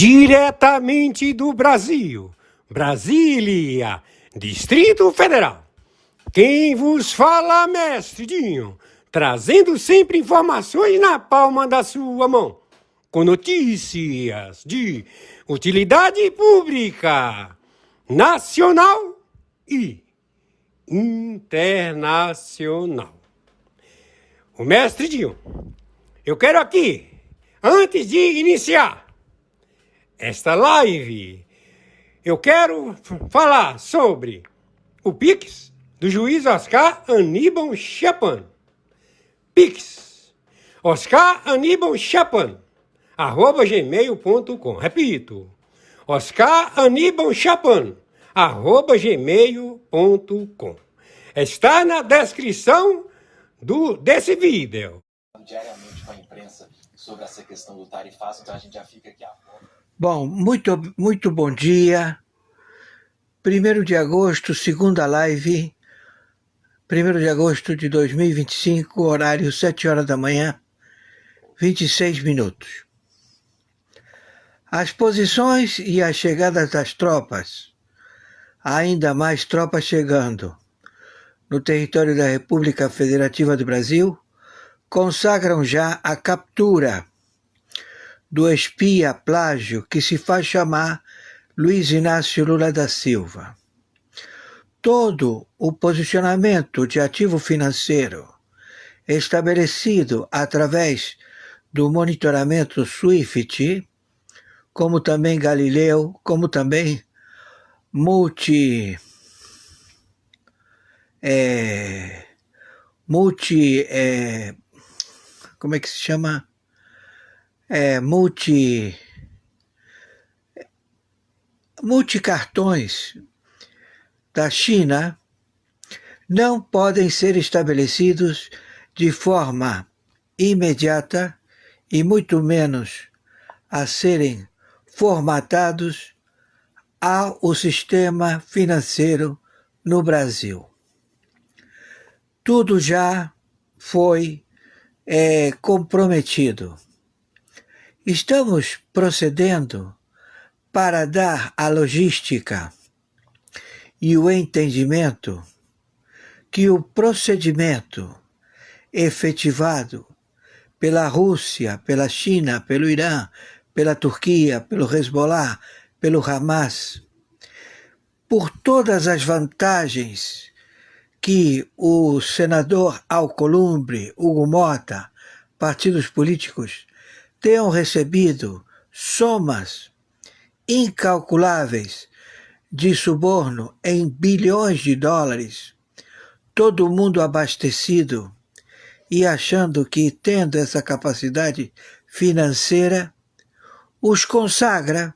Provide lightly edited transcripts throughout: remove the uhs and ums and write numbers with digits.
Diretamente do Brasil, Brasília, Distrito Federal. Quem vos fala, mestre Dinho, trazendo sempre informações na palma da sua mão, com notícias de utilidade pública, nacional e internacional. O mestre Dinho, eu quero aqui, antes de iniciar esta live, eu quero falar sobre o Pix do juiz Oscar Aníbal Chapan. Pix, Oscar Aníbal Chapan, @gmail.com. Repito, Oscar Aníbal Chapan, @gmail.com. Está na descrição desse vídeo. Diariamente com a imprensa sobre essa questão do tarifaço, então a gente já fica aqui a pouco. Bom, muito bom dia. 1º de agosto, segunda live, 1º de agosto de 2025, horário 7 horas da manhã, 26 minutos. As posições e as chegadas das tropas, ainda mais tropas chegando no território da República Federativa do Brasil, consagram já a captura do espia plágio que se faz chamar Luiz Inácio Lula da Silva. Todo o posicionamento de ativo financeiro estabelecido através do monitoramento SWIFT, como também Galileu, como também como é que se chama? Multicartões da China não podem ser estabelecidos de forma imediata e muito menos a serem formatados ao sistema financeiro no Brasil. Tudo já foi comprometido. Estamos procedendo para dar a logística e o entendimento que o procedimento efetivado pela Rússia, pela China, pelo Irã, pela Turquia, pelo Hezbollah, pelo Hamas, por todas as vantagens que o senador Alcolumbre, Hugo Mota, partidos políticos tenham recebido somas incalculáveis de suborno em bilhões de dólares, todo mundo abastecido e achando que, tendo essa capacidade financeira, os consagra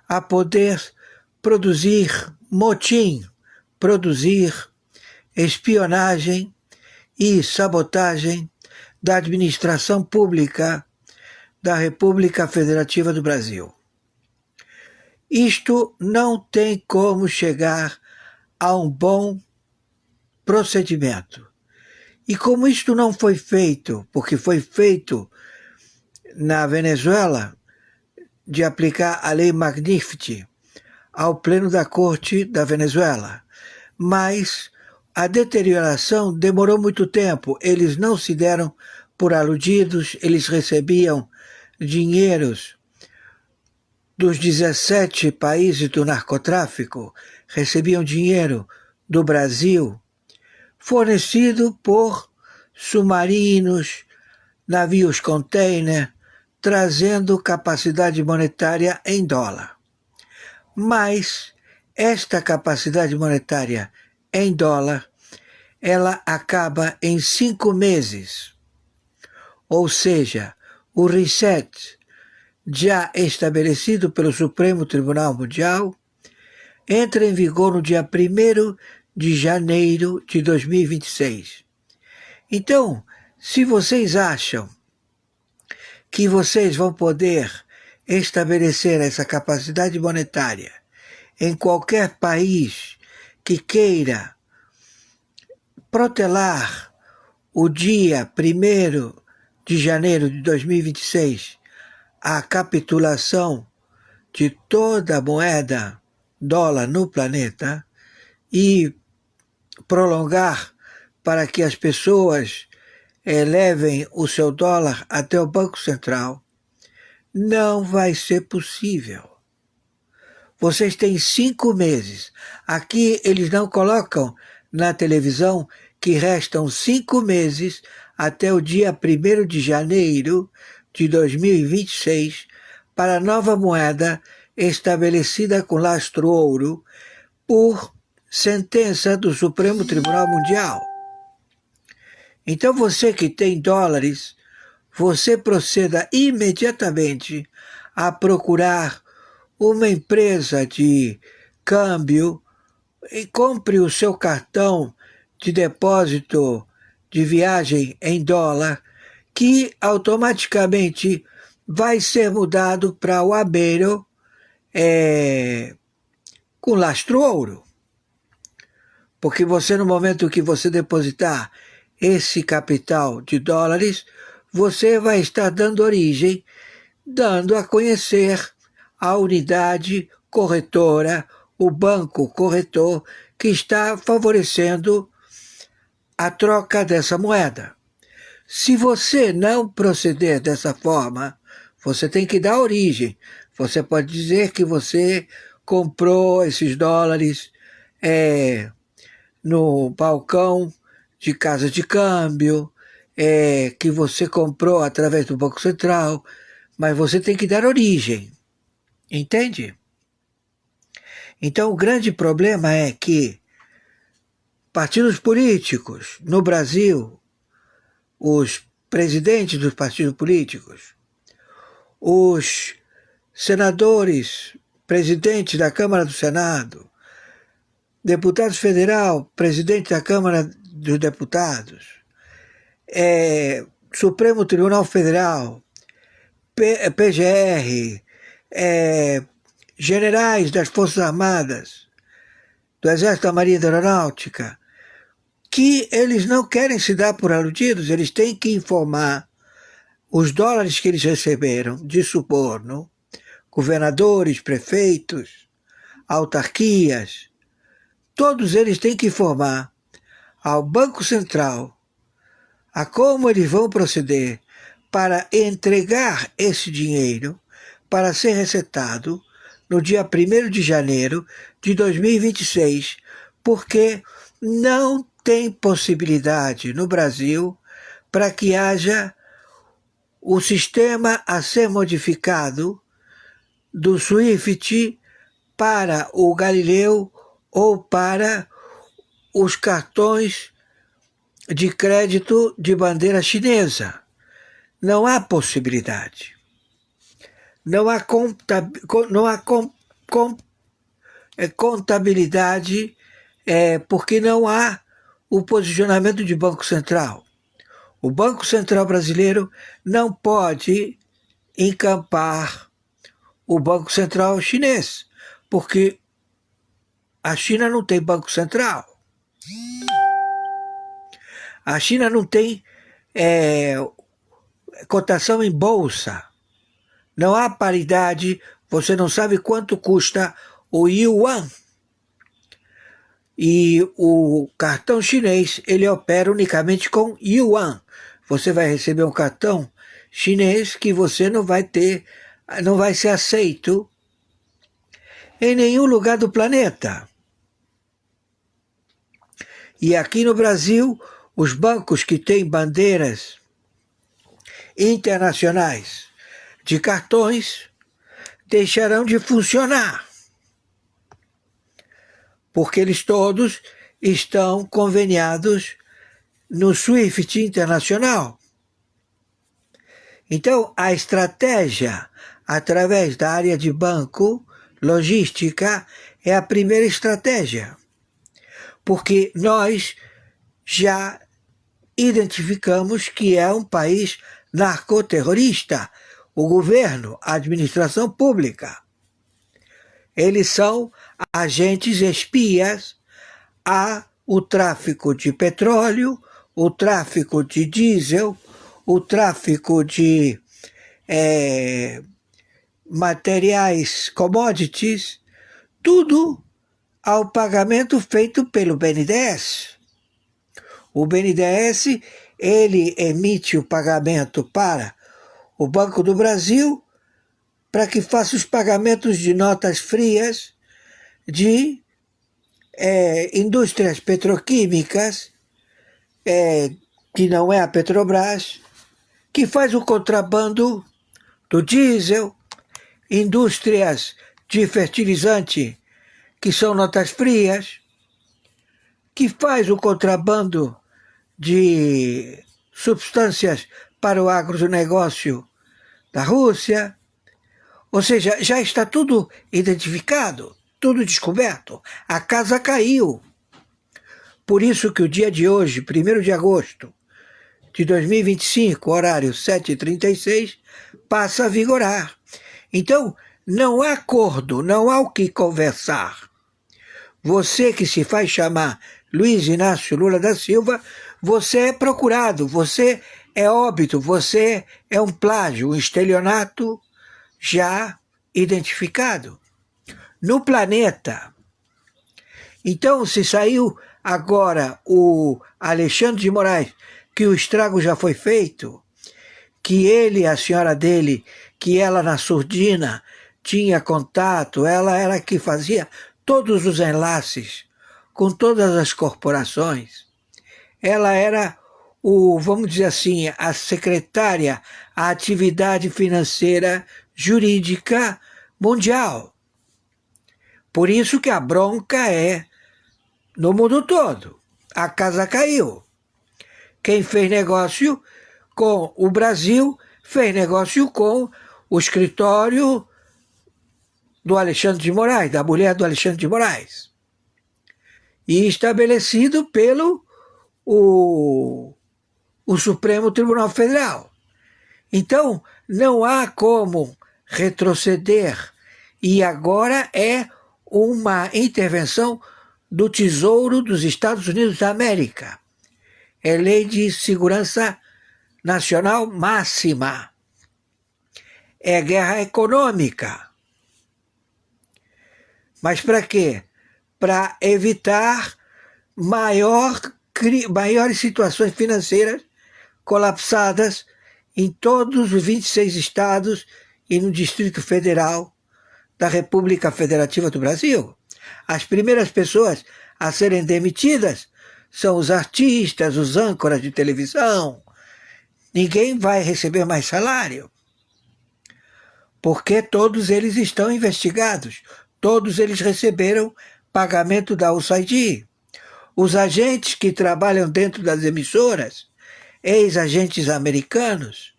a poder produzir motim, produzir espionagem e sabotagem da administração pública da República Federativa do Brasil. Isto não tem como chegar a um bom procedimento. E como isto não foi feito, porque foi feito na Venezuela, de aplicar a lei Magnificat ao pleno da Corte da Venezuela, mas a deterioração demorou muito tempo, eles não se deram por aludidos, eles recebiam dinheiros dos 17 países do narcotráfico, recebiam dinheiro do Brasil, fornecido por submarinos, navios container, trazendo capacidade monetária em dólar. Mas esta capacidade monetária em dólar, ela acaba em 5 meses. Ou seja, o reset já estabelecido pelo Supremo Tribunal Mundial entra em vigor no dia 1º de janeiro de 2026. Então, se vocês acham que vocês vão poder estabelecer essa capacidade monetária em qualquer país que queira protelar o dia 1º de janeiro de 2026 a capitulação de toda a moeda dólar no planeta e prolongar para que as pessoas levem o seu dólar até o Banco Central, não vai ser possível. Vocês têm 5 meses. Aqui eles não colocam na televisão que restam 5 meses até o dia 1º de janeiro de 2026 para a nova moeda estabelecida com lastro ouro por sentença do Supremo Tribunal Mundial. Então você que tem dólares, você proceda imediatamente a procurar uma empresa de câmbio e compre o seu cartão de depósito de viagem em dólar, que automaticamente vai ser mudado para o Abeiro com lastro ouro. Porque você, no momento que você depositar esse capital de dólares, você vai estar dando origem, dando a conhecer a unidade corretora, o banco corretor, que está favorecendo a troca dessa moeda. Se você não proceder dessa forma, você tem que dar origem. Você pode dizer que você comprou esses dólares no balcão de casa de câmbio, que você comprou através do Banco Central, mas você tem que dar origem. Entende? Então o grande problema é que partidos políticos no Brasil, os presidentes dos partidos políticos, os senadores, presidentes da Câmara do Senado, deputados federal, presidente da Câmara dos Deputados, Supremo Tribunal Federal, PGR, generais das Forças Armadas, do Exército, da Marinha e da Aeronáutica, que eles não querem se dar por aludidos, eles têm que informar os dólares que eles receberam de suborno, governadores, prefeitos, autarquias, todos eles têm que informar ao Banco Central a como eles vão proceder para entregar esse dinheiro para ser recetado no dia 1º de janeiro de 2026, porque não tem possibilidade no Brasil para que haja o sistema a ser modificado do SWIFT para o Galileu ou para os cartões de crédito de bandeira chinesa. Não há possibilidade. Não há contabilidade porque não há o posicionamento de Banco Central. O Banco Central brasileiro não pode encampar o Banco Central chinês, porque a China não tem Banco Central. A China não tem cotação em bolsa. Não há paridade, você não sabe quanto custa o yuan. E o cartão chinês, ele opera unicamente com yuan. Você vai receber um cartão chinês que você não vai ser aceito em nenhum lugar do planeta. E aqui no Brasil, os bancos que têm bandeiras internacionais de cartões deixarão de funcionar, porque eles todos estão conveniados no SWIFT internacional. Então, a estratégia através da área de banco, logística, é a primeira estratégia, porque nós já identificamos que é um país narcoterrorista, o governo, a administração pública. Eles são agentes espias ao tráfico de petróleo, o tráfico de diesel, o tráfico de materiais, commodities, tudo ao pagamento feito pelo BNDES. O BNDES, ele emite o pagamento para o Banco do Brasil para que faça os pagamentos de notas frias de indústrias petroquímicas, que não é a Petrobras, que faz o contrabando do diesel, indústrias de fertilizante, que são notas frias, que faz o contrabando de substâncias para o agronegócio da Rússia. Ou seja, já está tudo identificado, tudo descoberto. A casa caiu. Por isso que o dia de hoje, 1º de agosto de 2025, horário 7h36, passa a vigorar. Então, não há acordo, não há o que conversar. Você que se faz chamar Luiz Inácio Lula da Silva, você é procurado, você é óbito, você é um plágio, um estelionato já identificado no planeta. Então, se saiu agora o Alexandre de Moraes, que o estrago já foi feito, que ele, a senhora dele, que ela na surdina tinha contato, ela era que fazia todos os enlaces com todas as corporações. Ela era vamos dizer assim, a secretária à atividade financeira jurídica mundial. Por isso que a bronca é no mundo todo. A casa caiu. Quem fez negócio com o Brasil fez negócio com o escritório do Alexandre de Moraes, da mulher do Alexandre de Moraes. E estabelecido pelo o Supremo Tribunal Federal. Então, não há como retroceder. E agora é uma intervenção do Tesouro dos Estados Unidos da América. É lei de segurança nacional máxima. É guerra econômica. Mas para quê? Para evitar maiores situações financeiras colapsadas em todos os 26 estados e no Distrito Federal da República Federativa do Brasil. As primeiras pessoas a serem demitidas são os artistas, os âncoras de televisão. Ninguém vai receber mais salário, porque todos eles estão investigados. Todos eles receberam pagamento da USAID. Os agentes que trabalham dentro das emissoras, ex-agentes americanos,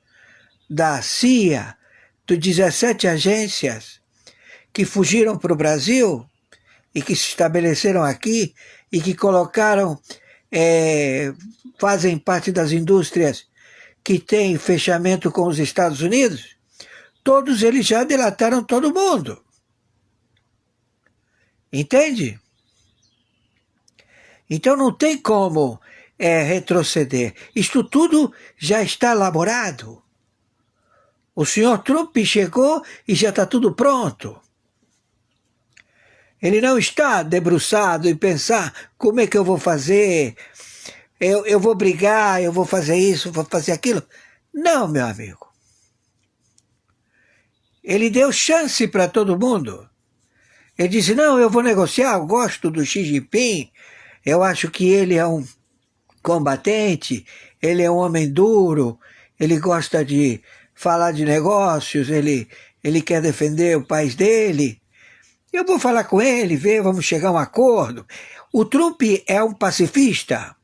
da CIA, de 17 agências que fugiram para o Brasil e que se estabeleceram aqui e que fazem parte das indústrias que têm fechamento com os Estados Unidos, todos eles já delataram todo mundo. Entende? Então não tem como retroceder. Isto tudo já está elaborado. O senhor Trump chegou e já está tudo pronto. Ele não está debruçado em pensar como é que eu vou fazer, eu vou brigar, eu vou fazer isso, vou fazer aquilo. Não, meu amigo. Ele deu chance para todo mundo. Ele disse, não, eu vou negociar, eu gosto do Xi Jinping, eu acho que ele é um combatente, ele é um homem duro, ele gosta de falar de negócios, ele quer defender o país dele. Eu vou falar com ele, vamos chegar a um acordo. O Trump é um pacifista.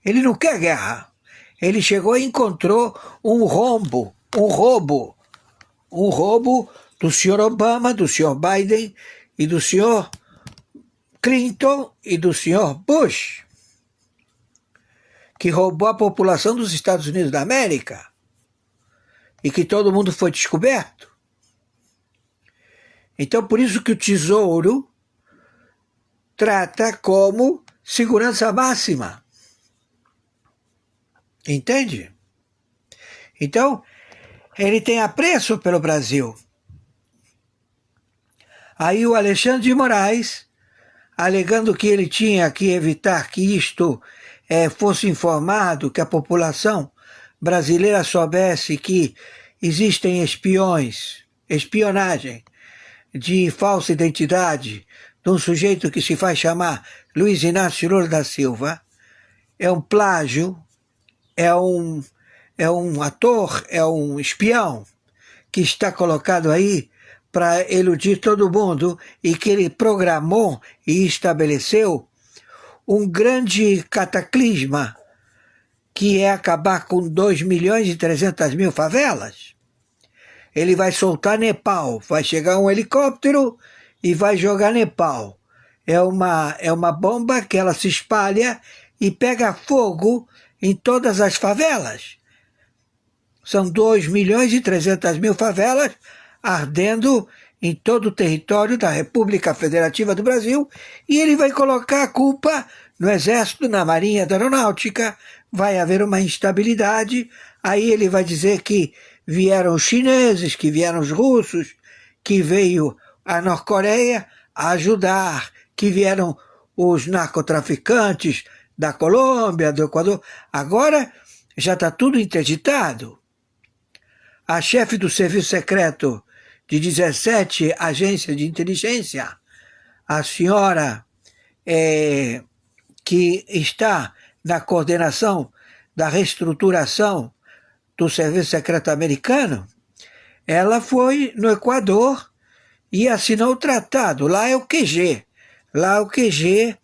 Ele não quer guerra. Ele chegou e encontrou um roubo do senhor Obama, do senhor Biden e do senhor Clinton e do senhor Bush, que roubou a população dos Estados Unidos da América e que todo mundo foi descoberto. Então, por isso que o Tesouro trata como segurança máxima. Entende? Então, Ele tem apreço pelo Brasil. Aí o Alexandre de Moraes, alegando que ele tinha que evitar que isto fosse informado, que a população brasileira soubesse que existem espionagem de falsa identidade de um sujeito que se faz chamar Luiz Inácio Lula da Silva, é um plágio, é um ator, é um espião que está colocado aí para iludir todo mundo e que ele programou e estabeleceu um grande cataclisma que é acabar com 2.300.000 favelas. Ele vai soltar Nepal, vai chegar um helicóptero e vai jogar Nepal. É uma bomba que ela se espalha e pega fogo em todas as favelas. São 2.300.000 favelas ardendo em todo o território da República Federativa do Brasil, e ele vai colocar a culpa no Exército, na Marinha, da Aeronáutica. Vai haver uma instabilidade, aí ele vai dizer que vieram os chineses, que vieram os russos, que veio a Norte-Coreia a ajudar, que vieram os narcotraficantes da Colômbia, do Equador. Agora já está tudo interditado. A chefe do Serviço Secreto de 17 agências de inteligência, a senhora que está na coordenação da reestruturação do Serviço Secreto americano, ela foi no Equador e assinou o tratado. Lá é o QG. Lá é o QG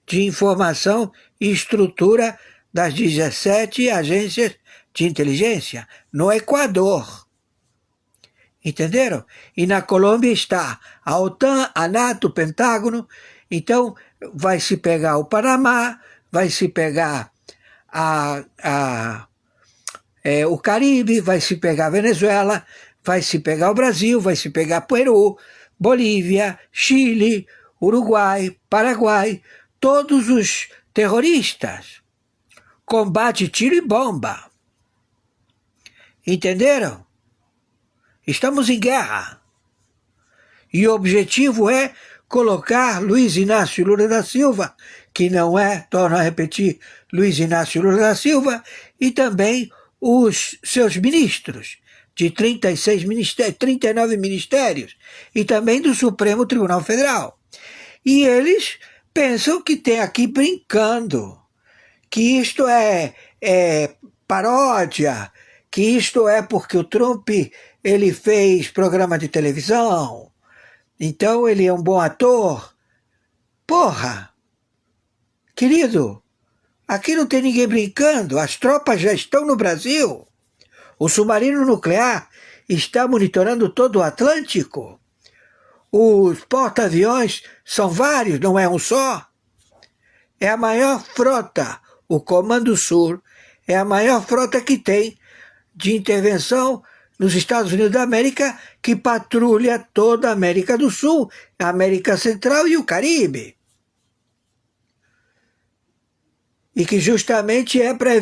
de informação e estrutura das 17 agências de inteligência, no Equador. Entenderam? E na Colômbia está a OTAN, a NATO, o Pentágono. Então vai se pegar o Panamá, vai se pegar o Caribe, vai se pegar a Venezuela, vai se pegar o Brasil, vai se pegar Peru, Bolívia, Chile, Uruguai, Paraguai, todos os terroristas. Combate, tiro e bomba. Entenderam? Estamos em guerra. E o objetivo é colocar Luiz Inácio Lula da Silva, que não é, torno a repetir, Luiz Inácio Lula da Silva, e também os seus ministros, de 39 ministérios, e também do Supremo Tribunal Federal. E eles pensam que tem aqui brincando, que isto é paródia, que isto é porque o Trump ele fez programa de televisão, então ele é um bom ator. Porra! Querido, aqui não tem ninguém brincando, as tropas já estão no Brasil. O submarino nuclear está monitorando todo o Atlântico. Os porta-aviões são vários, não é um só. É a maior frota, o Comando Sul é a maior frota que tem de intervenção nos Estados Unidos da América, que patrulha toda a América do Sul, a América Central e o Caribe. E que justamente é para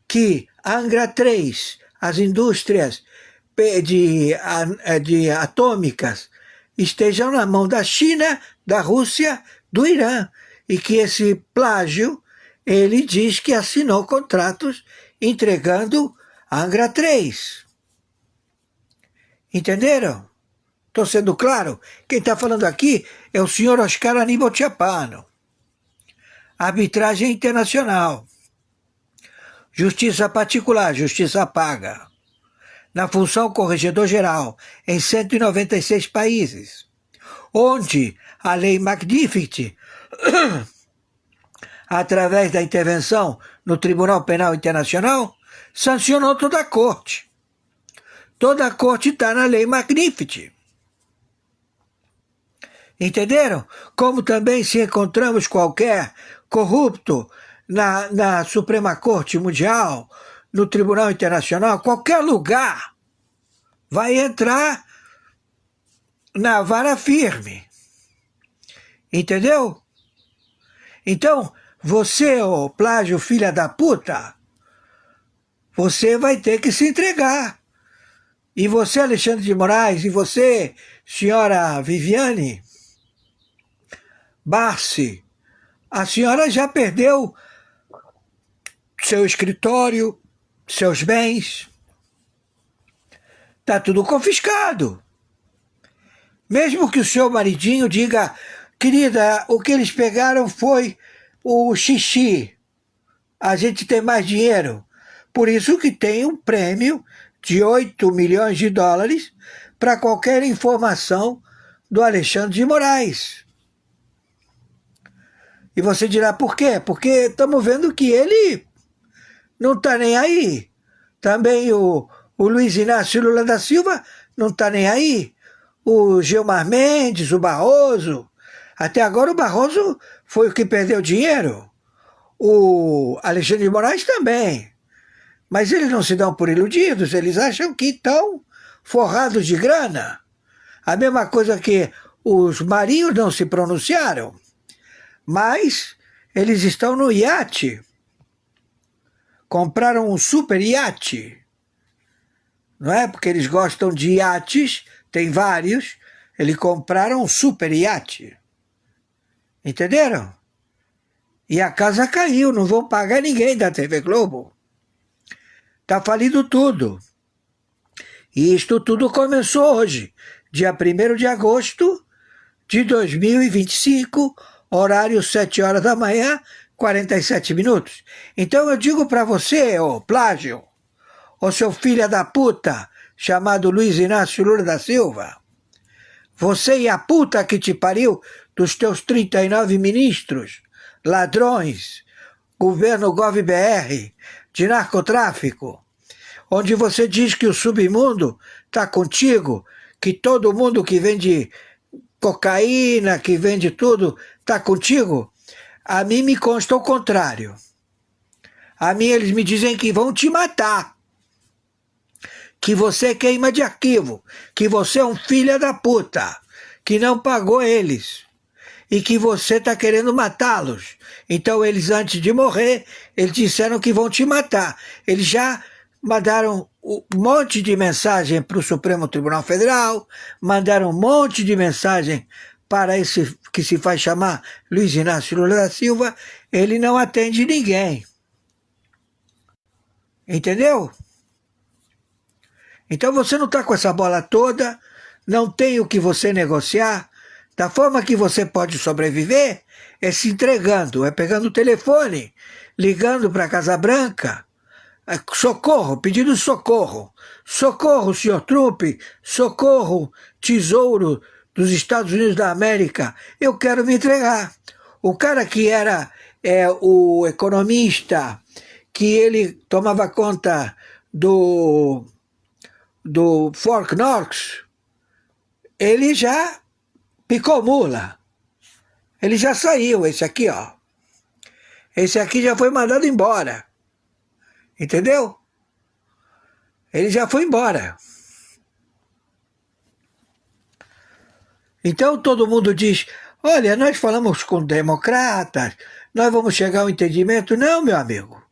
que Angra 3, as indústrias de atômicas, estejam na mão da China, da Rússia, do Irã. E que esse plágio, ele diz que assinou contratos entregando Angra 3. Entenderam? Estou sendo claro? Quem está falando aqui é o senhor Oscar Aníbal Chapano. Arbitragem internacional. Justiça particular, justiça paga. Na função corregedor-geral, em 196 países. Onde a lei Magnificent, através da intervenção no Tribunal Penal Internacional, sancionou toda a corte. Toda a corte está na lei Magnificent. Entenderam? Como também se encontramos qualquer corrupto na Suprema Corte Mundial, no Tribunal Internacional, qualquer lugar, vai entrar na vara firme. Entendeu? Então, você, ô plágio filha da puta, você vai ter que se entregar. E você, Alexandre de Moraes, e você, senhora Viviane Barsi, a senhora já perdeu seu escritório, seus bens, está tudo confiscado. Mesmo que o seu maridinho diga, querida, o que eles pegaram foi o xixi, a gente tem mais dinheiro. Por isso que tem um prêmio de 8 milhões de dólares para qualquer informação do Alexandre de Moraes. E você dirá, por quê? Porque estamos vendo que ele não está nem aí. Também o Luiz Inácio Lula da Silva não está nem aí. O Gilmar Mendes, o Barroso. Até agora o Barroso foi o que perdeu dinheiro. O Alexandre de Moraes também. Mas eles não se dão por iludidos, eles acham que estão forrados de grana. A mesma coisa que os marinhos não se pronunciaram. Mas eles estão no iate. Compraram um super iate. Não é? Porque eles gostam de iates, tem vários. Eles compraram um super iate. Entenderam? E a casa caiu, não vão pagar ninguém da TV Globo. Está falido tudo. E isto tudo começou hoje, dia 1º de agosto de 2025, horário 7 horas da manhã, 47 minutos. Então eu digo para você, ô plágio, ô seu filho da puta, chamado Luiz Inácio Lula da Silva, você e a puta que te pariu dos teus 39 ministros, ladrões, governo GovBR, de narcotráfico, onde você diz que o submundo está contigo, que todo mundo que vende cocaína, que vende tudo, está contigo, a mim me consta o contrário. A mim eles me dizem que vão te matar, que você queima de arquivo, que você é um filho da puta, que não pagou eles e que você está querendo matá-los. Então eles, antes de morrer, eles disseram que vão te matar. Eles já mandaram um monte de mensagem para o Supremo Tribunal Federal, mandaram um monte de mensagem para esse que se faz chamar Luiz Inácio Lula da Silva, ele não atende ninguém. Entendeu? Então você não está com essa bola toda, não tem o que você negociar. Da forma que você pode sobreviver é se entregando, é pegando o telefone, ligando para a Casa Branca, socorro, pedindo socorro. Socorro, senhor Trump, socorro, tesouro dos Estados Unidos da América, eu quero me entregar. O cara que era o economista, que ele tomava conta do Fort Knox, ele já picou mula. Ele já saiu, esse aqui, ó. Esse aqui já foi mandado embora. Entendeu? Ele já foi embora. Então todo mundo diz, olha, nós falamos com democratas, nós vamos chegar ao entendimento. Não, meu amigo.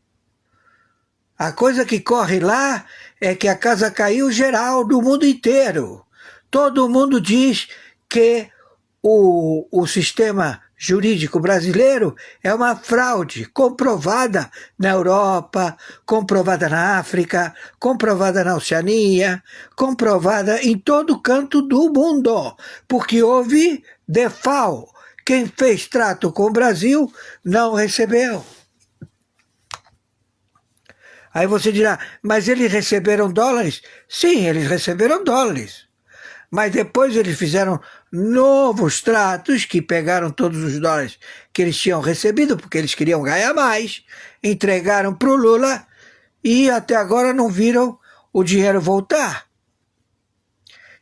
A coisa que corre lá é que a casa caiu geral do mundo inteiro. Todo mundo diz que o sistema jurídico brasileiro é uma fraude comprovada na Europa, comprovada na África, comprovada na Oceania, comprovada em todo canto do mundo, porque houve default. Quem fez trato com o Brasil não recebeu. Aí você dirá, mas eles receberam dólares? Sim, eles receberam dólares. Mas depois eles fizeram novos tratos que pegaram todos os dólares que eles tinham recebido, porque eles queriam ganhar mais, entregaram para o Lula e até agora não viram o dinheiro voltar.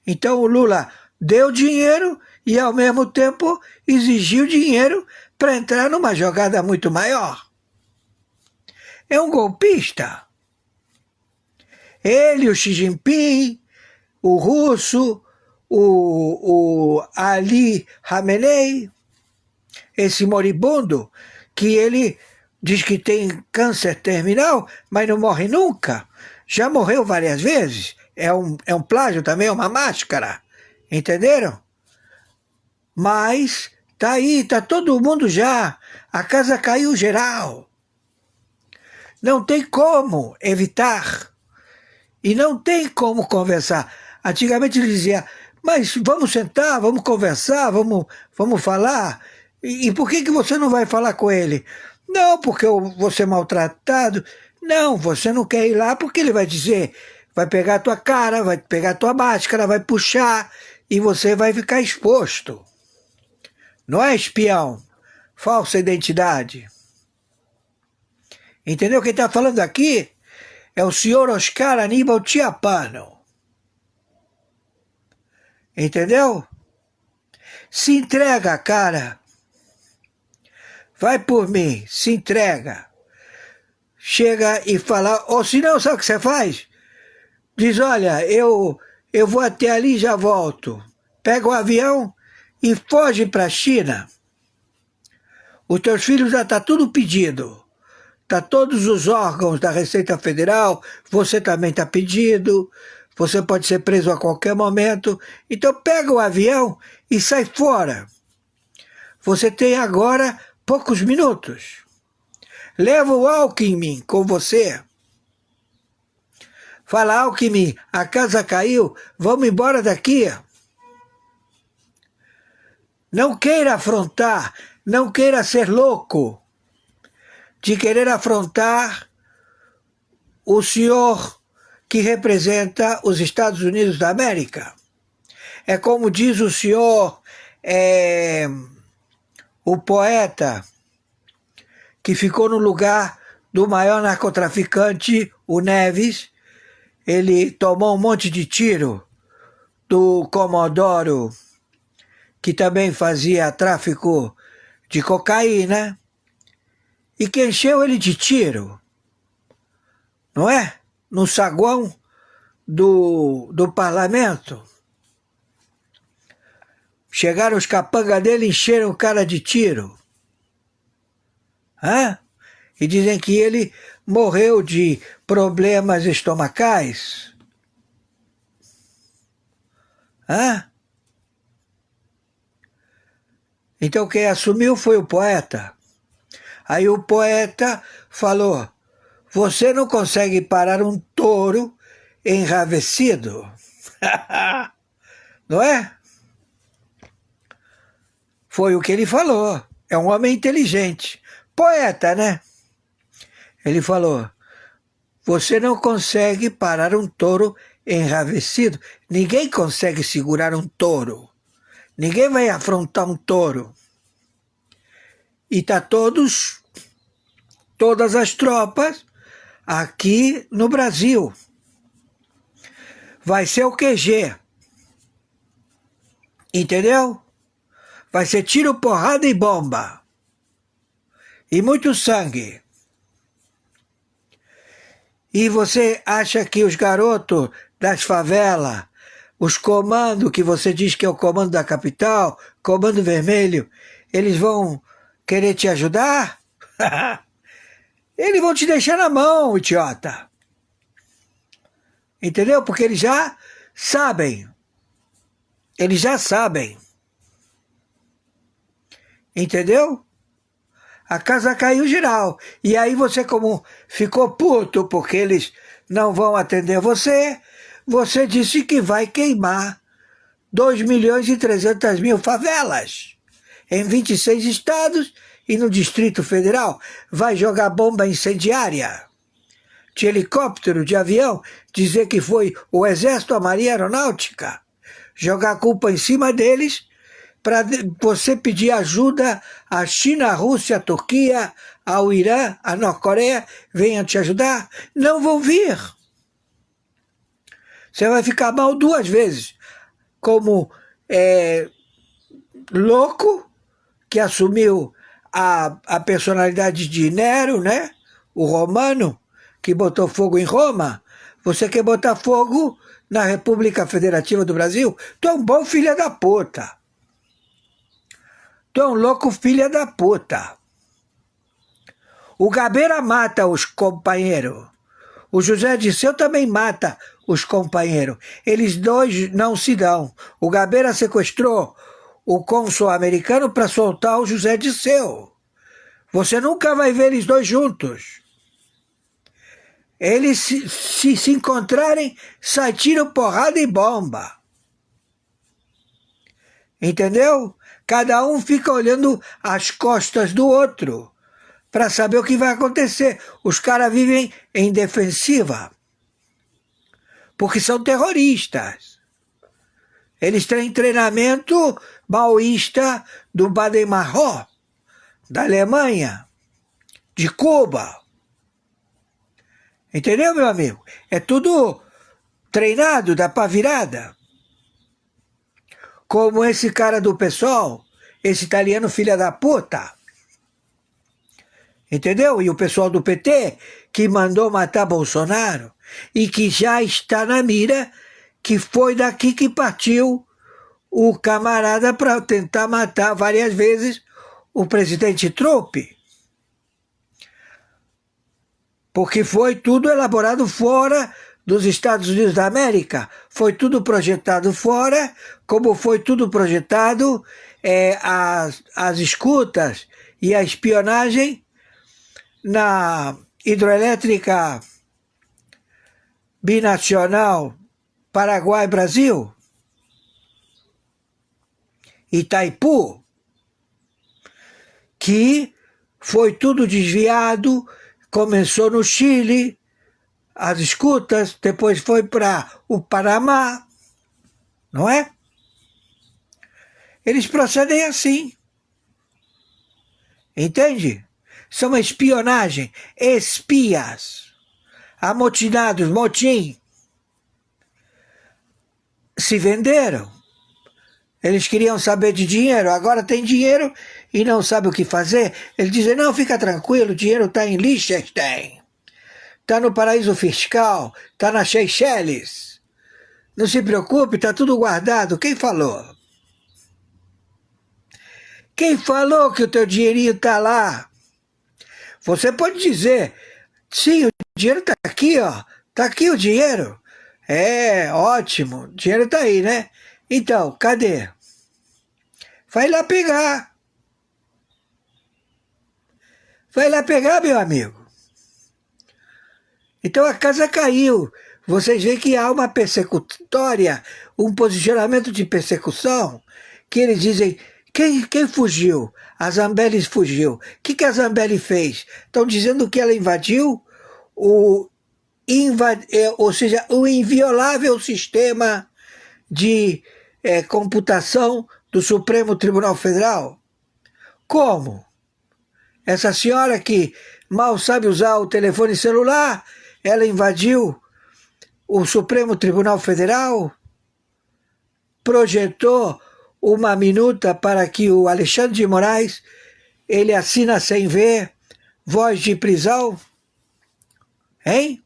Então o Lula deu dinheiro e ao mesmo tempo exigiu dinheiro para entrar numa jogada muito maior. É um golpista. Ele, o Xi Jinping, o russo, o Ali Khamenei, esse moribundo, que ele diz que tem câncer terminal, mas não morre nunca. Já morreu várias vezes. é um plágio também, é uma máscara. Entenderam? Mas tá aí, tá todo mundo já. A casa caiu geral. Não tem como evitar. E não tem como conversar. Antigamente ele dizia, mas vamos sentar, vamos conversar, vamos falar. E por que você não vai falar com ele? Não, porque eu vou ser maltratado. Não, você não quer ir lá porque ele vai dizer, vai pegar a tua cara, vai pegar a tua máscara, vai puxar e você vai ficar exposto. Não é espião, falsa identidade. Entendeu? Quem está falando aqui é o senhor Oscar Aníbal Chiapano. Entendeu? Se entrega, cara. Vai por mim, se entrega. Chega e fala, ou se não, sabe o que você faz? Diz, olha, eu vou até ali e já volto. Pega o avião e foge para a China. Os teus filhos já estão tudo pedido. Tá todos os órgãos da Receita Federal, você também está pedido, você pode ser preso a qualquer momento. Então pega o avião e sai fora. Você tem agora poucos minutos. Leva o Alckmin com você. Fala, Alckmin, a casa caiu, vamos embora daqui. Não queira afrontar, não queira ser louco de querer afrontar o senhor que representa os Estados Unidos da América. É como diz o senhor, o poeta que ficou no lugar do maior narcotraficante, o Neves. Ele tomou um monte de tiro do Comodoro, que também fazia tráfico de cocaína, e que encheu ele de tiro, não é? No saguão do parlamento. Chegaram os capangas dele e encheram o cara de tiro. Hã? E dizem que ele morreu de problemas estomacais. Hã? Então quem assumiu foi o poeta. Aí o poeta falou, você não consegue parar um touro enravecido. Não é? Foi o que ele falou. É um homem inteligente. Poeta, né? Ele falou, você não consegue parar um touro enravecido. Ninguém consegue segurar um touro. Ninguém vai afrontar um touro. E tá todas as tropas aqui no Brasil. Vai ser o QG. Entendeu? Vai ser tiro, porrada e bomba. E muito sangue. E você acha que os garotos das favelas, os comandos que você diz que é o comando da capital, comando vermelho, eles vão querer te ajudar? Eles vão te deixar na mão, idiota. Entendeu? Porque eles já sabem. Eles já sabem. Entendeu? A casa caiu geral. E aí você, como ficou puto porque eles não vão atender você, você disse que vai queimar 2.300.000 favelas em 26 estados e no Distrito Federal. Vai jogar bomba incendiária de helicóptero, de avião, dizer que foi o Exército, a Marinha Aeronáutica, jogar a culpa em cima deles para você pedir ajuda à China, à Rússia, à Turquia, ao Irã, à Norte-Coreia, venham te ajudar. Não vão vir. Você vai ficar mal duas vezes. Como louco, que assumiu a personalidade de Nero, né? O romano, que botou fogo em Roma. Você quer botar fogo na República Federativa do Brasil? Tu é um bom filho da puta. Tu é um louco filho da puta. O Gabeira mata os companheiros. O José Dirceu também mata os companheiros. Eles dois não se dão. O Gabeira sequestrou o cônsul americano para soltar o José Dirceu. Você nunca vai ver eles dois juntos. Eles se encontrarem, sai tiro, porrada e bomba. Entendeu? Cada um fica olhando as costas do outro para saber o que vai acontecer. Os caras vivem em defensiva, porque são terroristas. Eles têm treinamento maoísta do Baden-Marró, da Alemanha, de Cuba. Entendeu, meu amigo? É tudo treinado, dá pra virada. Como esse cara do PSOL, esse italiano filha da puta. Entendeu? E o pessoal do PT, que mandou matar Bolsonaro, e que já está na mira, que foi daqui que partiu o camarada para tentar matar várias vezes o presidente Trump. Porque foi tudo elaborado fora dos Estados Unidos da América. Foi tudo projetado fora, como foi tudo projetado as escutas e a espionagem na hidroelétrica binacional Paraguai-Brasil, Itaipu, que foi tudo desviado, começou no Chile, as escutas, depois foi para o Panamá, não é? Eles procedem assim, entende? São espionagem, espias, amotinados, motim. Se venderam. Eles queriam saber de dinheiro, agora tem dinheiro e não sabe o que fazer. Eles dizem, não, fica tranquilo, o dinheiro está em Liechtenstein, está no paraíso fiscal, está nas Seychelles. Não se preocupe, está tudo guardado. Quem falou? Quem falou que o teu dinheirinho está lá? Você pode dizer, sim, o dinheiro está aqui, ó. Está aqui o dinheiro. É, ótimo, o dinheiro está aí, né? Então, cadê? Vai lá pegar. Vai lá pegar, meu amigo. Então a casa caiu. Vocês veem que há uma persecutória, um posicionamento de persecução, que eles dizem, quem fugiu? A Zambelli fugiu. O que a Zambelli fez? Estão dizendo que ela invadiu ou seja, o inviolável sistema de computação do Supremo Tribunal Federal. Como? Essa senhora que mal sabe usar o telefone celular, ela invadiu o Supremo Tribunal Federal, projetou uma minuta para que o Alexandre de Moraes, ele assina sem ver, voz de prisão, hein?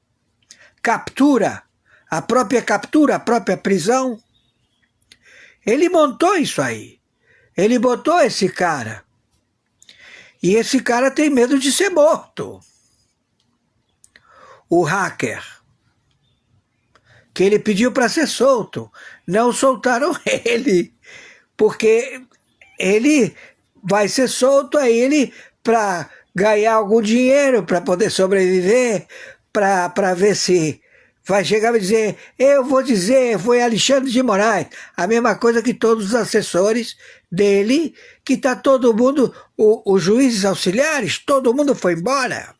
Captura, a própria prisão. Ele montou isso aí. Ele botou esse cara. E esse cara tem medo de ser morto. O hacker. Que ele pediu para ser solto. Não soltaram ele. Porque ele vai ser solto a ele para ganhar algum dinheiro, para poder sobreviver, para ver se vai chegar e dizer, eu vou dizer, foi Alexandre de Moraes. A mesma coisa que todos os assessores dele, que está todo mundo, os juízes auxiliares, todo mundo foi embora.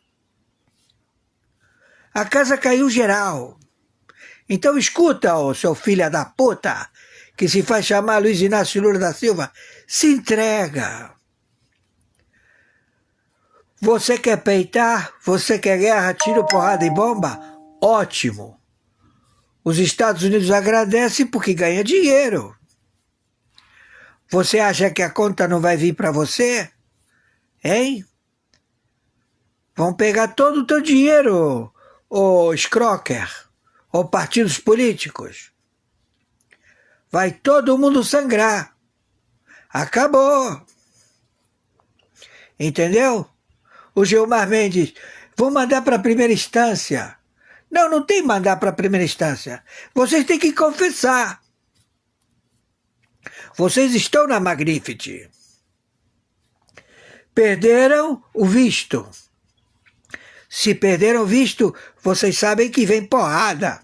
A casa caiu geral. Então escuta, ô seu filho da puta, que se faz chamar Luiz Inácio Lula da Silva, se entrega. Você quer peitar? Você quer guerra, tiro, porrada e bomba? Ótimo. Os Estados Unidos agradecem porque ganha dinheiro. Você acha que a conta não vai vir para você? Hein? Vão pegar todo o teu dinheiro, ô Scrocker, ou partidos políticos. Vai todo mundo sangrar. Acabou. Entendeu? O Gilmar Mendes, vou mandar para a primeira instância. Não, não tem mandar para a primeira instância. Vocês têm que confessar. Vocês estão na Magnificat. Perderam o visto. Se perderam o visto, vocês sabem que vem porrada.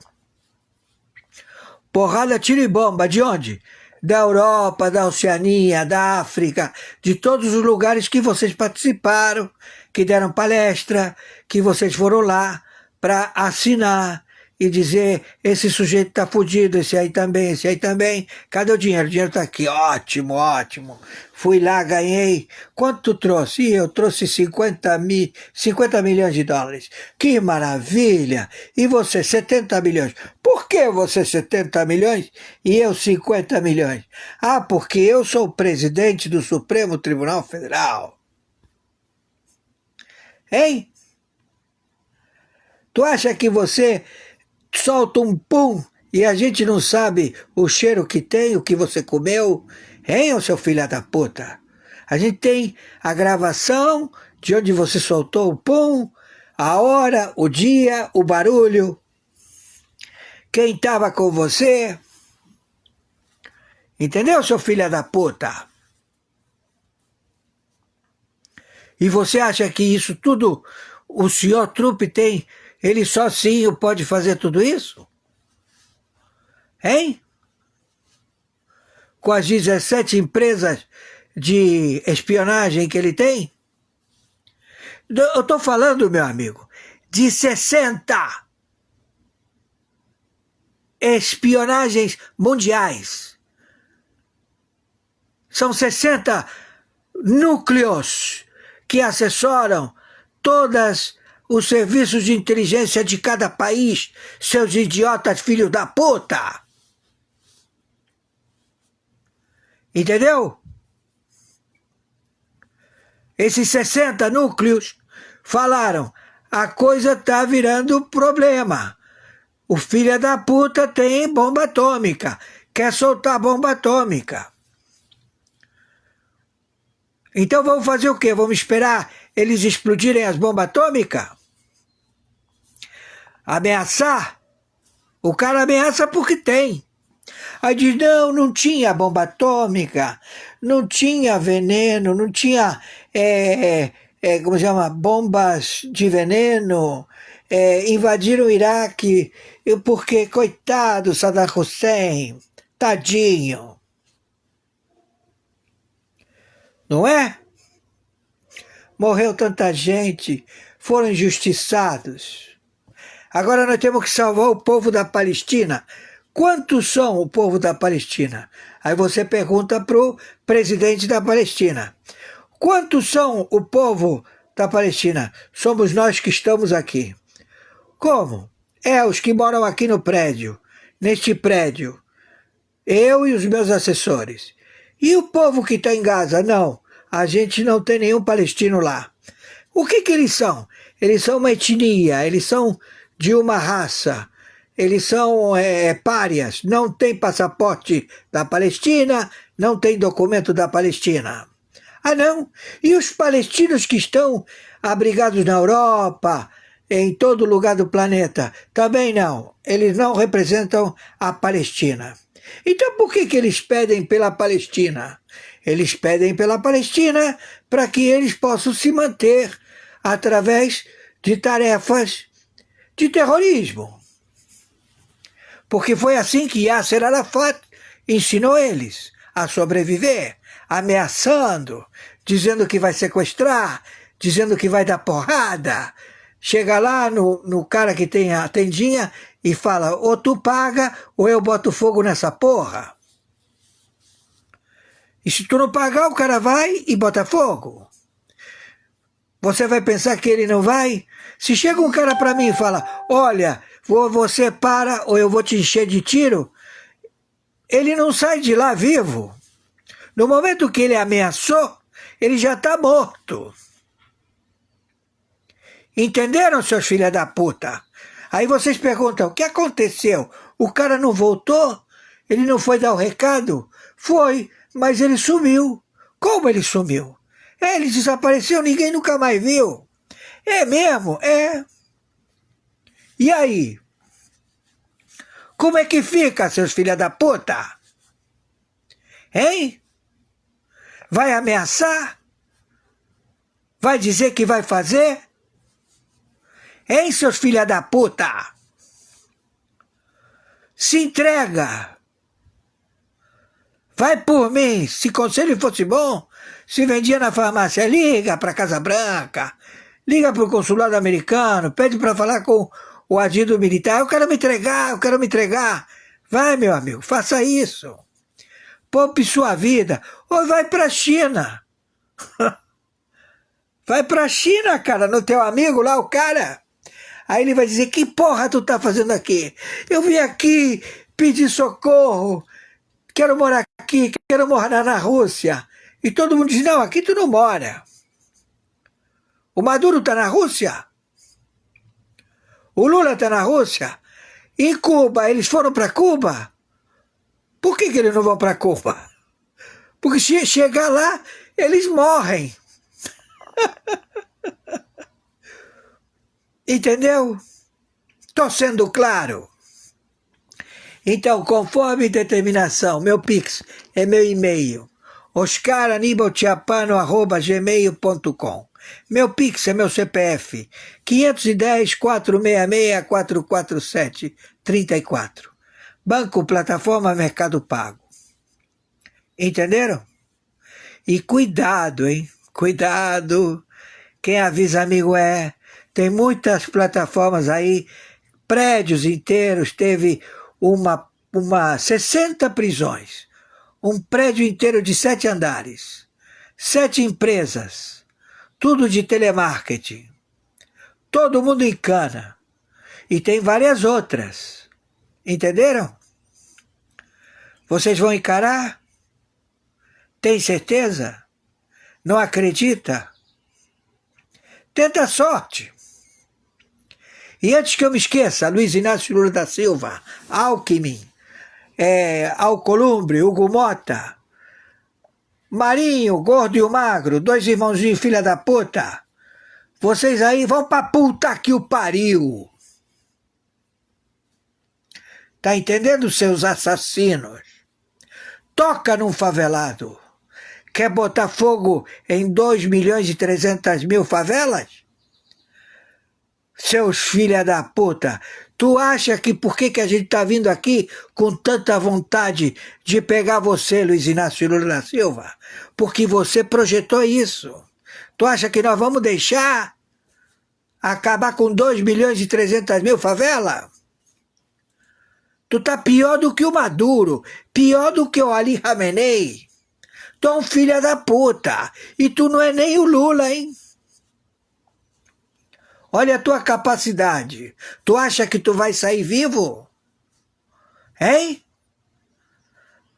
Porrada, tiro e bomba. De onde? Da Europa, da Oceania, da África, de todos os lugares que vocês participaram, que deram palestra, que vocês foram lá para assinar e dizer: esse sujeito está fudido, esse aí também, esse aí também. Cadê o dinheiro? O dinheiro está aqui. Ótimo, ótimo. Fui lá, ganhei. Quanto tu trouxe? Eu trouxe 50 milhões de dólares. Que maravilha! E você, 70 milhões. Por que você 70 milhões e eu 50 milhões? Ah, porque eu sou o presidente do Supremo Tribunal Federal. Hein? Tu acha que você solta um pum e a gente não sabe o cheiro que tem, o que você comeu? Hein, ô seu filho da puta? A gente tem a gravação de onde você soltou o pum, a hora, o dia, o barulho, quem estava com você. Entendeu, seu filho da puta? E você acha que isso tudo o senhor Trump tem, ele sozinho pode fazer tudo isso? Hein? Com as 17 empresas de espionagem que ele tem? Eu estou falando, meu amigo, de 60 espionagens mundiais. São 60 núcleos que assessoram todos os serviços de inteligência de cada país, seus idiotas filhos da puta. Entendeu? Esses 60 núcleos falaram: a coisa tá virando problema. O filho da puta tem bomba atômica, quer soltar bomba atômica. Então vamos fazer o quê? Vamos esperar eles explodirem as bombas atômicas? Ameaçar? O cara ameaça porque tem. Aí diz: não, não tinha bomba atômica, não tinha veneno, não tinha, como se chama, bombas de veneno, invadiram o Iraque, porque, coitado, Saddam Hussein, tadinho. Não é? Morreu tanta gente, foram injustiçados. Agora nós temos que salvar o povo da Palestina. Quantos são o povo da Palestina? Aí você pergunta para o presidente da Palestina. Quantos são o povo da Palestina? Somos nós que estamos aqui. Como? Os que moram aqui no prédio, neste prédio. Eu e os meus assessores. E o povo que está em Gaza? Não, a gente não tem nenhum palestino lá. O que eles são? Eles são uma etnia, eles são de uma raça, eles são párias, não tem passaporte da Palestina, não tem documento da Palestina. Ah, não? E os palestinos que estão abrigados na Europa, em todo lugar do planeta? Também não, eles não representam a Palestina. Então por que eles pedem pela Palestina? Eles pedem pela Palestina para que eles possam se manter através de tarefas de terrorismo. Porque foi assim que Yasser Arafat ensinou eles a sobreviver, ameaçando, dizendo que vai sequestrar, dizendo que vai dar porrada. Chega lá no cara que tem a tendinha e fala: ou tu paga ou eu boto fogo nessa porra. E se tu não pagar, o cara vai e bota fogo. Você vai pensar que ele não vai? Se chega um cara para mim e fala: olha, você para ou eu vou te encher de tiro, ele não sai de lá vivo. No momento que ele ameaçou, ele já está morto. Entenderam, seus filhos da puta? Aí vocês perguntam: o que aconteceu? O cara não voltou? Ele não foi dar o recado? Foi, mas ele sumiu. Como ele sumiu? Ele desapareceu, ninguém nunca mais viu. É mesmo? É. E aí? Como é que fica, seus filha da puta? Hein? Vai ameaçar? Vai dizer que vai fazer? Hein, seus filha da puta? Se entrega. Vai por mim. Se conselho fosse bom, se vendia na farmácia, liga para Casa Branca, liga para o consulado americano, pede para falar com o adido militar. Eu quero me entregar, eu quero me entregar. Vai, meu amigo, faça isso. Poupe sua vida. Ou vai para a China. Vai para a China, cara, no teu amigo lá, o cara. Aí ele vai dizer, que porra tu tá fazendo aqui? Eu vim aqui pedir socorro, quero morar aqui, quero morar na Rússia. E todo mundo diz, não, aqui tu não mora. O Maduro tá na Rússia? O Lula tá na Rússia? E Cuba, eles foram para Cuba? Por que eles não vão para Cuba? Porque se chegar lá, eles morrem. Entendeu? Estou sendo claro. Então, conforme determinação, meu Pix é meu e-mail, oscaranibaltiapano@gmail.com. Meu Pix é meu CPF, 510-466-447-34. Banco Plataforma Mercado Pago. Entenderam? E cuidado, hein? Cuidado. Quem avisa amigo é. Tem muitas plataformas aí, prédios inteiros, teve uma 60 prisões, um prédio inteiro de 7 andares, 7 empresas, tudo de telemarketing, todo mundo em cana, e tem várias outras, entenderam? Vocês vão encarar? Tem certeza? Não acredita? Tenta a sorte. E antes que eu me esqueça, Luiz Inácio Lula da Silva, Alckmin, Alcolumbre, Hugo Mota, Marinho, Gordo e o Magro, 2 irmãozinhos filha da puta, vocês aí vão pra puta que o pariu. Tá entendendo, seus assassinos? Toca num favelado. Quer botar fogo em 2.300.000 favelas? Seus filha da puta, tu acha que por que a gente tá vindo aqui com tanta vontade de pegar você, Luiz Inácio Lula da Silva? Porque você projetou isso. Tu acha que nós vamos deixar acabar com 2.300.000 favelas? Tu tá pior do que o Maduro, pior do que o Ali Khamenei. Tu é um filho da puta, e tu não é nem o Lula, hein? Olha a tua capacidade. Tu acha que tu vai sair vivo? Hein?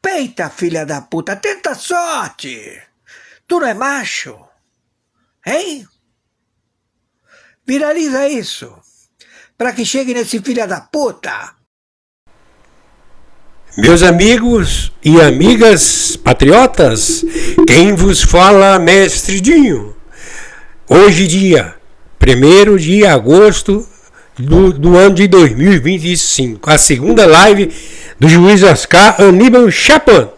Peita, filha da puta, tenta sorte. Tu não é macho? Hein? Viraliza isso, para que chegue nesse filha da puta. Meus amigos e amigas patriotas, quem vos fala, Mestre Dinho. Hoje dia 1º de agosto do ano de 2025, a segunda live do juiz Oscar Aníbal Chapman.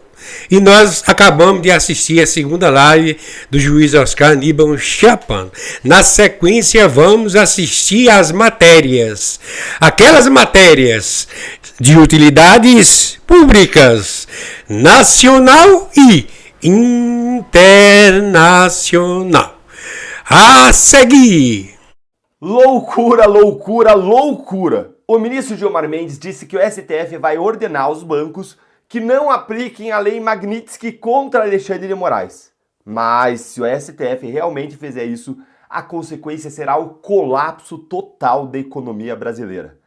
E nós acabamos de assistir a segunda live do juiz Oscar Aníbal Chapman. Na sequência, vamos assistir às matérias. Aquelas matérias de utilidades públicas, nacional e internacional. A seguir. Loucura, loucura, loucura! O ministro Gilmar Mendes disse que o STF vai ordenar aos bancos que não apliquem a lei Magnitsky contra Alexandre de Moraes. Mas se o STF realmente fizer isso, a consequência será o colapso total da economia brasileira.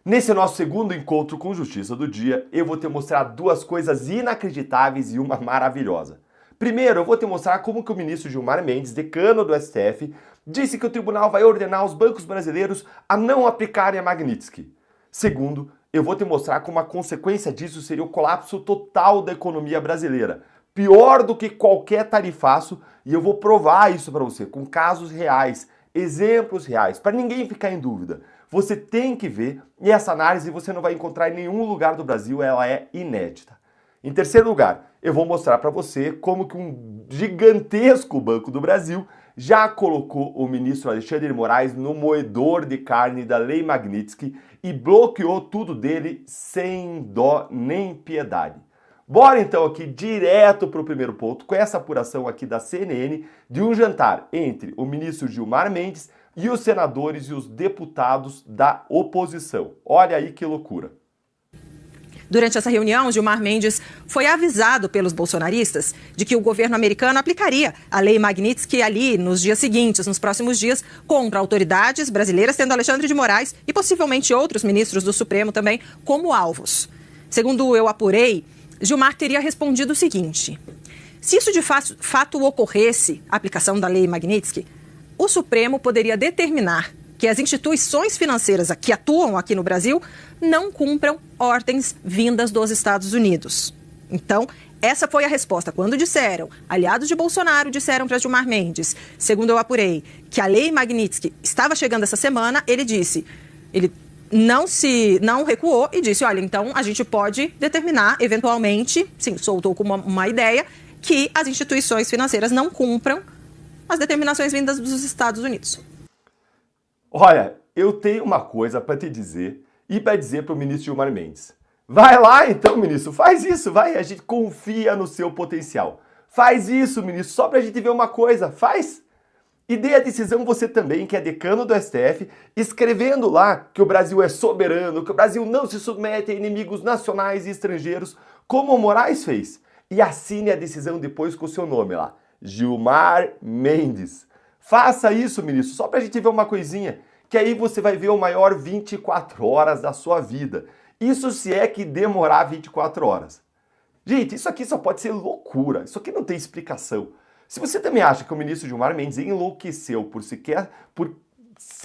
Nesse nosso segundo encontro com Justiça do Dia, eu vou te mostrar 2 coisas inacreditáveis e uma maravilhosa. Primeiro, eu vou te mostrar como que o ministro Gilmar Mendes, decano do STF, disse que o tribunal vai ordenar aos bancos brasileiros a não aplicarem a Magnitsky. Segundo, eu vou te mostrar como a consequência disso seria o colapso total da economia brasileira. Pior do que qualquer tarifaço, e eu vou provar isso para você, com casos reais, exemplos reais, para ninguém ficar em dúvida. Você tem que ver, e essa análise você não vai encontrar em nenhum lugar do Brasil, ela é inédita. Em terceiro lugar, eu vou mostrar para você como que um gigantesco Banco do Brasil já colocou o ministro Alexandre de Moraes no moedor de carne da Lei Magnitsky e bloqueou tudo dele sem dó nem piedade. Bora então aqui direto para o primeiro ponto, com essa apuração aqui da CNN de um jantar entre o ministro Gilmar Mendes e os senadores e os deputados da oposição. Olha aí que loucura. Durante essa reunião, Gilmar Mendes foi avisado pelos bolsonaristas de que o governo americano aplicaria a Lei Magnitsky ali nos dias seguintes, nos próximos dias, contra autoridades brasileiras, tendo Alexandre de Moraes e possivelmente outros ministros do Supremo também como alvos. Segundo eu apurei, Gilmar teria respondido o seguinte: se isso de fato ocorresse, a aplicação da Lei Magnitsky, o Supremo poderia determinar que as instituições financeiras que atuam aqui no Brasil não cumpram ordens vindas dos Estados Unidos. Então, essa foi a resposta. Quando disseram, aliados de Bolsonaro disseram para Gilmar Mendes, segundo eu apurei, que a Lei Magnitsky estava chegando essa semana, ele disse, ele não recuou e disse, olha, então a gente pode determinar, eventualmente, sim, soltou como uma ideia, que as instituições financeiras não cumpram as determinações vindas dos Estados Unidos. Olha, eu tenho uma coisa para te dizer e para dizer para o ministro Gilmar Mendes. Vai lá então, ministro, faz isso, vai, a gente confia no seu potencial. Faz isso, ministro, só para a gente ver uma coisa, faz. E dê a decisão você também, que é decano do STF, escrevendo lá que o Brasil é soberano, que o Brasil não se submete a inimigos nacionais e estrangeiros, como o Moraes fez. E assine a decisão depois com o seu nome lá, Gilmar Mendes. Faça isso, ministro, só pra gente ver uma coisinha, que aí você vai ver o maior 24 horas da sua vida. Isso se é que demorar 24 horas. Gente, isso aqui só pode ser loucura, isso aqui não tem explicação. Se você também acha que o ministro Gilmar Mendes enlouqueceu por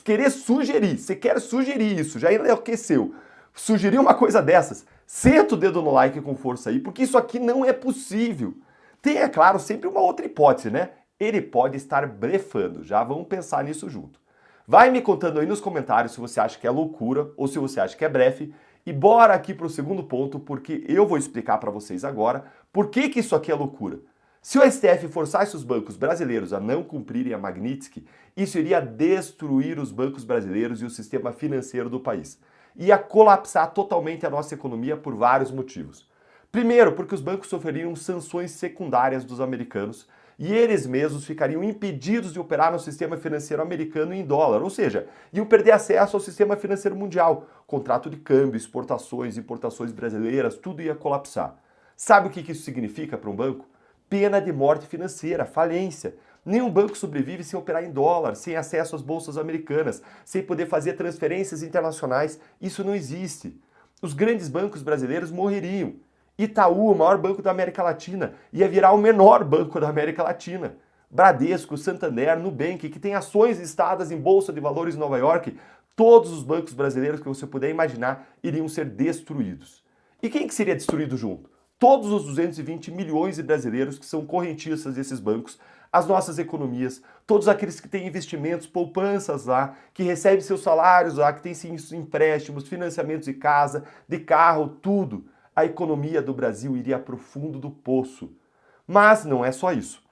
querer sugerir, você quer sugerir isso, já enlouqueceu, sugerir uma coisa dessas, senta o dedo no like com força aí, porque isso aqui não é possível. Tem, é claro, sempre uma outra hipótese, né? Ele pode estar blefando, já vamos pensar nisso junto. Vai me contando aí nos comentários se você acha que é loucura ou se você acha que é blefe. E bora aqui para o segundo ponto, porque eu vou explicar para vocês agora por que isso aqui é loucura. Se o STF forçasse os bancos brasileiros a não cumprirem a Magnitsky, isso iria destruir os bancos brasileiros e o sistema financeiro do país. Ia colapsar totalmente a nossa economia por vários motivos. Primeiro, porque os bancos sofreriam sanções secundárias dos americanos, e eles mesmos ficariam impedidos de operar no sistema financeiro americano em dólar, ou seja, iam perder acesso ao sistema financeiro mundial. Contrato de câmbio, exportações, importações brasileiras, tudo ia colapsar. Sabe o que isso significa para um banco? Pena de morte financeira, falência. Nenhum banco sobrevive sem operar em dólar, sem acesso às bolsas americanas, sem poder fazer transferências internacionais. Isso não existe. Os grandes bancos brasileiros morreriam. Itaú, o maior banco da América Latina, ia virar o menor banco da América Latina. Bradesco, Santander, Nubank, que tem ações listadas em Bolsa de Valores em Nova York, todos os bancos brasileiros que você puder imaginar iriam ser destruídos. E quem que seria destruído junto? Todos os 220 milhões de brasileiros que são correntistas desses bancos, as nossas economias, todos aqueles que têm investimentos, poupanças lá, que recebem seus salários lá, que têm seus empréstimos, financiamentos de casa, de carro, tudo. A economia do Brasil iria para o fundo do poço. Mas não é só isso.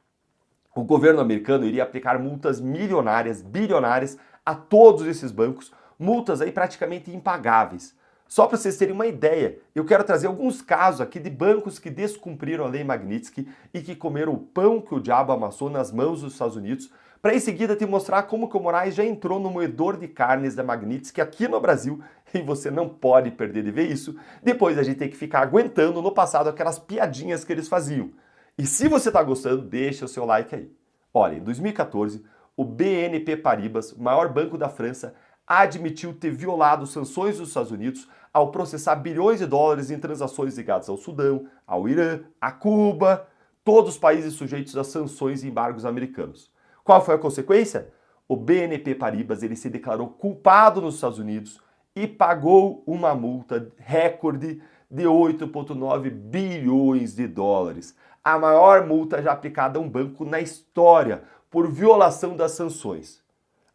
O governo americano iria aplicar multas milionárias, bilionárias a todos esses bancos, multas aí praticamente impagáveis. Só para vocês terem uma ideia, eu quero trazer alguns casos aqui de bancos que descumpriram a Lei Magnitsky e que comeram o pão que o diabo amassou nas mãos dos Estados Unidos, para em seguida te mostrar como que o Moraes já entrou no moedor de carnes da Magnitsky aqui no Brasil, e você não pode perder de ver isso, depois a gente tem que ficar aguentando no passado aquelas piadinhas que eles faziam. E se você está gostando, deixa o seu like aí. Olha, em 2014, o BNP Paribas, o maior banco da França, admitiu ter violado sanções dos Estados Unidos ao processar bilhões de dólares em transações ligadas ao Sudão, ao Irã, a Cuba, todos os países sujeitos a sanções e embargos americanos. Qual foi a consequência? O BNP Paribas ele se declarou culpado nos Estados Unidos e pagou uma multa recorde de 8,9 bilhões de dólares. A maior multa já aplicada a um banco na história por violação das sanções.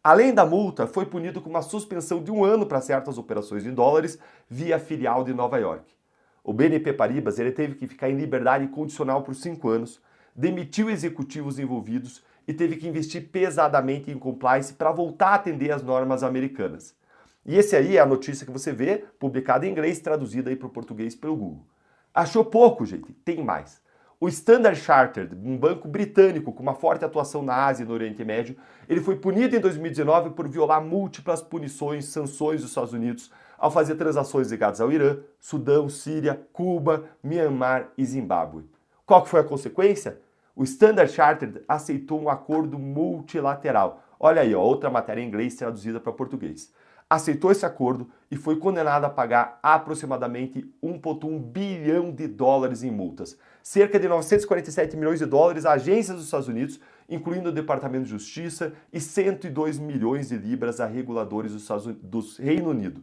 Além da multa, foi punido com uma suspensão de 1 ano para certas operações em dólares via filial de Nova York. O BNP Paribas ele teve que ficar em liberdade condicional por 5 anos, demitiu executivos envolvidos e teve que investir pesadamente em compliance para voltar a atender as normas americanas. E esse aí é a notícia que você vê, publicada em inglês, traduzida aí para o português pelo Google. Achou pouco, gente? Tem mais. O Standard Chartered, um banco britânico com uma forte atuação na Ásia e no Oriente Médio, ele foi punido em 2019 por violar múltiplas punições, sanções dos Estados Unidos ao fazer transações ligadas ao Irã, Sudão, Síria, Cuba, Myanmar e Zimbábue. Qual que foi a consequência? O Standard Chartered aceitou um acordo multilateral. Olha aí, ó, outra matéria em inglês traduzida para português. Aceitou esse acordo e foi condenado a pagar aproximadamente 1,1 bilhão de dólares em multas. Cerca de 947 milhões de dólares a agências dos Estados Unidos, incluindo o Departamento de Justiça, e 102 milhões de libras a reguladores do Reino Unido.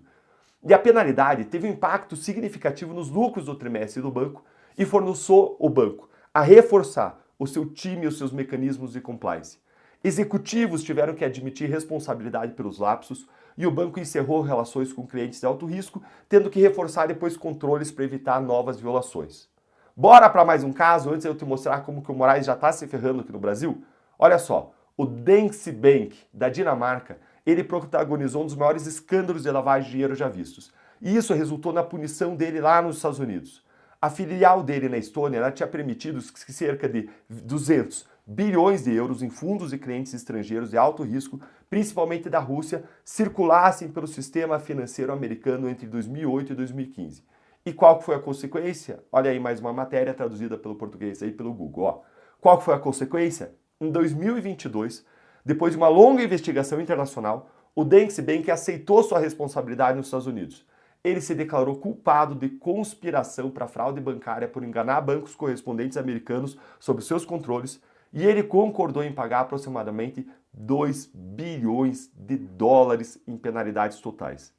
E a penalidade teve um impacto significativo nos lucros do trimestre do banco e forçou o banco a reforçar o seu time e os seus mecanismos de compliance. Executivos tiveram que admitir responsabilidade pelos lapsos e o banco encerrou relações com clientes de alto risco, tendo que reforçar depois controles para evitar novas violações. Bora para mais um caso, antes de eu te mostrar como que o Moraes já está se ferrando aqui no Brasil? Olha só, o Danske Bank, da Dinamarca, ele protagonizou um dos maiores escândalos de lavagem de dinheiro já vistos. E isso resultou na punição dele lá nos Estados Unidos. A filial dele na Estônia ela tinha permitido que cerca de 200 bilhões de euros em fundos e clientes estrangeiros de alto risco, principalmente da Rússia, circulassem pelo sistema financeiro americano entre 2008 e 2015. E qual foi a consequência? Olha aí mais uma matéria traduzida pelo português aí pelo Google. Ó. Qual foi a consequência? Em 2022, depois de uma longa investigação internacional, o Danske Bank aceitou sua responsabilidade nos Estados Unidos. Ele se declarou culpado de conspiração para fraude bancária por enganar bancos correspondentes americanos sob seus controles e ele concordou em pagar aproximadamente 2 bilhões de dólares em penalidades totais.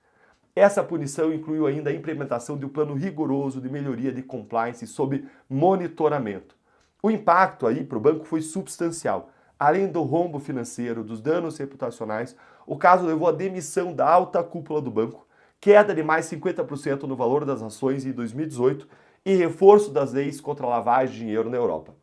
Essa punição incluiu ainda a implementação de um plano rigoroso de melhoria de compliance sob monitoramento. O impacto aí para o banco foi substancial. Além do rombo financeiro, dos danos reputacionais, o caso levou à demissão da alta cúpula do banco, queda de mais 50% no valor das ações em 2018 e reforço das leis contra a lavagem de dinheiro na Europa.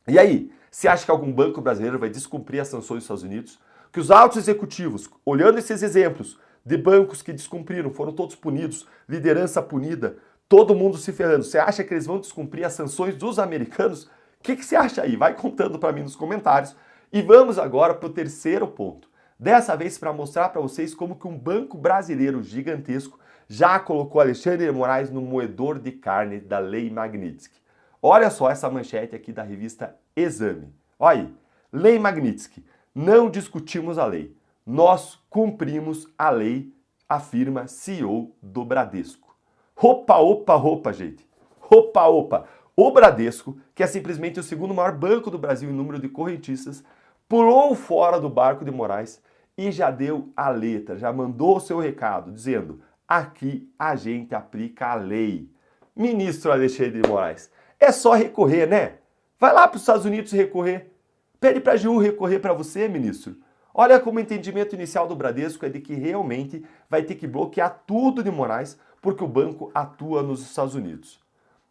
E aí, você acha que algum banco brasileiro vai descumprir as sanções dos Estados Unidos? Que os altos executivos, olhando esses exemplos de bancos que descumpriram, foram todos punidos, liderança punida, todo mundo se ferrando, você acha que eles vão descumprir as sanções dos americanos? O que você acha aí? Vai contando para mim nos comentários. E vamos agora para o terceiro ponto. Dessa vez para mostrar para vocês como que um banco brasileiro gigantesco já colocou Alexandre de Moraes no moedor de carne da Lei Magnitsky. Olha só essa manchete aqui da revista Exame. Olha aí, Lei Magnitsky, não discutimos a lei, nós cumprimos a lei, afirma CEO do Bradesco. Opa, gente. Opa. O Bradesco, que é simplesmente o segundo maior banco do Brasil em número de correntistas, pulou fora do barco de Moraes e já deu a letra, já mandou o seu recado, dizendo: aqui a gente aplica a lei. Ministro Alexandre de Moraes, é só recorrer, né? Vai lá para os Estados Unidos recorrer. Pede para a AGU recorrer para você, ministro. Olha como o entendimento inicial do Bradesco é de que realmente vai ter que bloquear tudo de Moraes porque o banco atua nos Estados Unidos.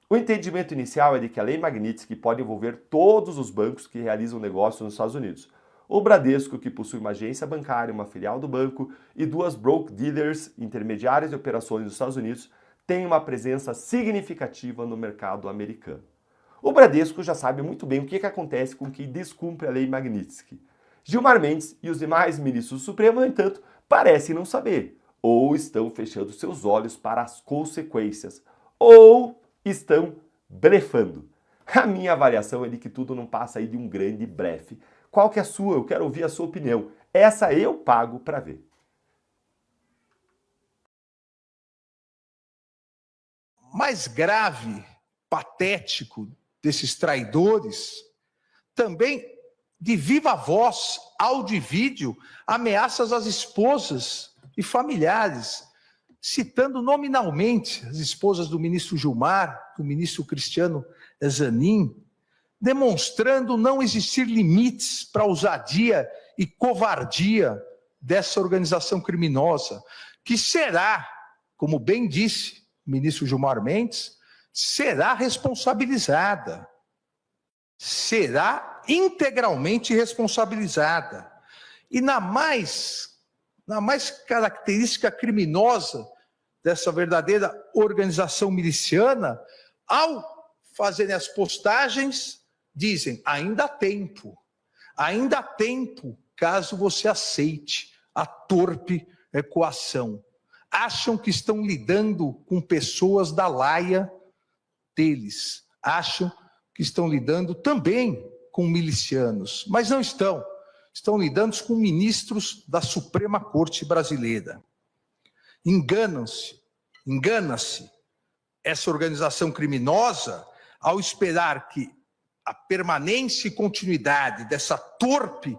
O entendimento inicial é de que a Lei Magnitsky pode envolver todos os bancos que realizam negócio nos Estados Unidos. O Bradesco, que possui uma agência bancária, uma filial do banco e 2 broker-dealers, intermediários de operações nos Estados Unidos, tem uma presença significativa no mercado americano. O Bradesco já sabe muito bem o que acontece com quem descumpre a Lei Magnitsky. Gilmar Mendes e os demais ministros do Supremo, no entanto, parecem não saber, ou estão fechando seus olhos para as consequências, ou estão blefando. A minha avaliação é de que tudo não passa aí de um grande blefe. Qual que é a sua? Eu quero ouvir a sua opinião. Essa eu pago para ver. Mais grave, patético desses traidores, também de viva voz, áudio e vídeo, ameaças às esposas e familiares, citando nominalmente as esposas do ministro Gilmar, do ministro Cristiano Zanin, demonstrando não existir limites para ousadia e covardia dessa organização criminosa, que será, como bem disse o ministro Gilmar Mendes, será responsabilizada. Será integralmente responsabilizada. E na mais característica criminosa dessa verdadeira organização miliciana, ao fazerem as postagens, dizem, ainda há tempo caso você aceite a torpe coação. Acham que estão lidando com pessoas da laia deles, acham que estão lidando também com milicianos, mas não estão. Estão lidando com ministros da Suprema Corte Brasileira. Engana-se essa organização criminosa ao esperar que a permanência e continuidade dessa torpe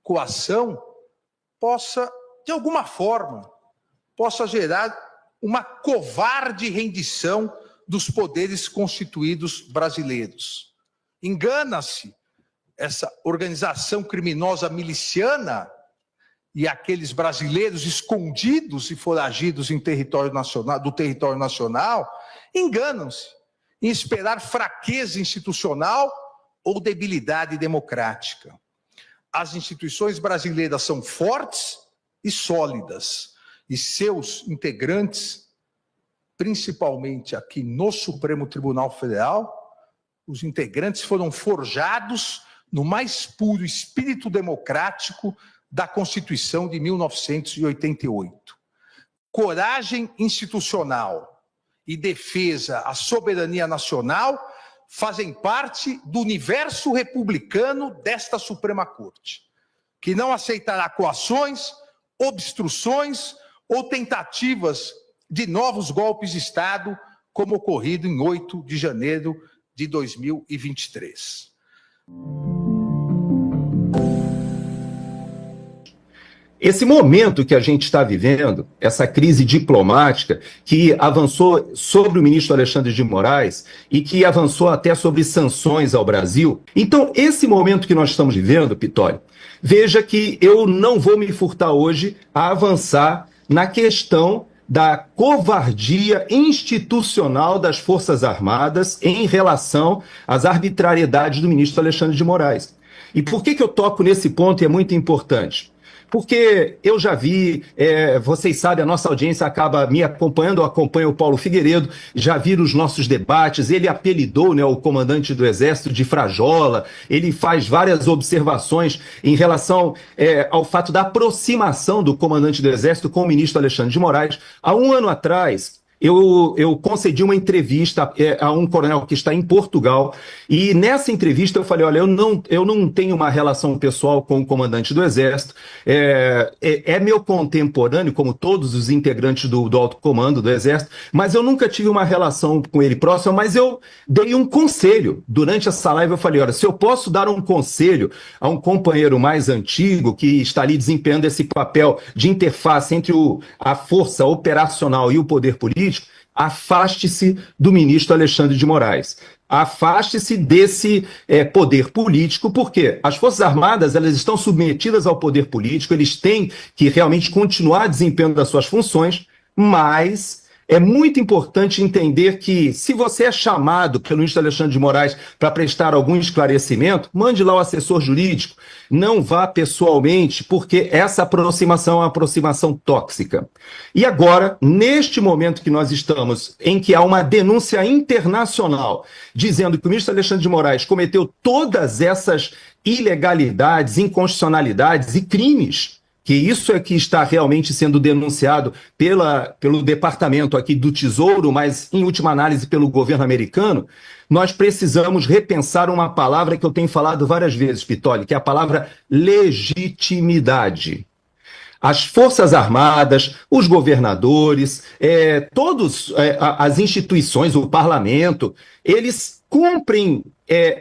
coação possa, de alguma forma, possa gerar uma covarde rendição dos poderes constituídos brasileiros. Engana-se essa organização criminosa miliciana e aqueles brasileiros escondidos e foragidos em território nacional, enganam-se em esperar fraqueza institucional ou debilidade democrática. As instituições brasileiras são fortes e sólidas, e seus integrantes, principalmente aqui no Supremo Tribunal Federal, os integrantes foram forjados no mais puro espírito democrático da Constituição de 1988. Coragem institucional e defesa à soberania nacional fazem parte do universo republicano desta Suprema Corte, que não aceitará coações, obstruções ou tentativas de novos golpes de Estado, como ocorrido em 8 de janeiro de 2023. Esse momento que a gente está vivendo, essa crise diplomática que avançou sobre o ministro Alexandre de Moraes e que avançou até sobre sanções ao Brasil. Então, esse momento que nós estamos vivendo, Pitoli, veja que eu não vou me furtar hoje a avançar na questão da covardia institucional das Forças Armadas em relação às arbitrariedades do ministro Alexandre de Moraes. E por que eu toco nesse ponto e é muito importante? Porque eu já vi, vocês sabem, a nossa audiência acaba me acompanhando, acompanha o Paulo Figueiredo, já viram os nossos debates, ele apelidou, né, o comandante do Exército de Frajola, ele faz várias observações em relação ao fato da aproximação do comandante do Exército com o ministro Alexandre de Moraes. Há um ano atrás, eu concedi uma entrevista a um coronel que está em Portugal, e nessa entrevista eu falei, olha, eu não tenho uma relação pessoal com o comandante do Exército, é meu contemporâneo, como todos os integrantes do alto comando do Exército, mas eu nunca tive uma relação com ele próxima, mas eu dei um conselho. Durante essa live eu falei, olha, se eu posso dar um conselho a um companheiro mais antigo que está ali desempenhando esse papel de interface entre a força operacional e o poder político, afaste-se do ministro Alexandre de Moraes. Afaste-se desse poder político, porque as Forças Armadas elas estão submetidas ao poder político, eles têm que realmente continuar desempenhando as suas funções, mas é muito importante entender que, se você é chamado pelo ministro Alexandre de Moraes para prestar algum esclarecimento, mande lá o assessor jurídico, não vá pessoalmente, porque essa aproximação é uma aproximação tóxica. E agora, neste momento que nós estamos, em que há uma denúncia internacional dizendo que o ministro Alexandre de Moraes cometeu todas essas ilegalidades, inconstitucionalidades e crimes, que isso é que está realmente sendo denunciado pelo Departamento aqui do Tesouro, mas, em última análise, pelo governo americano, nós precisamos repensar uma palavra que eu tenho falado várias vezes, Pitoli, que é a palavra legitimidade. As Forças Armadas, os governadores, todas as instituições, o parlamento, eles cumprem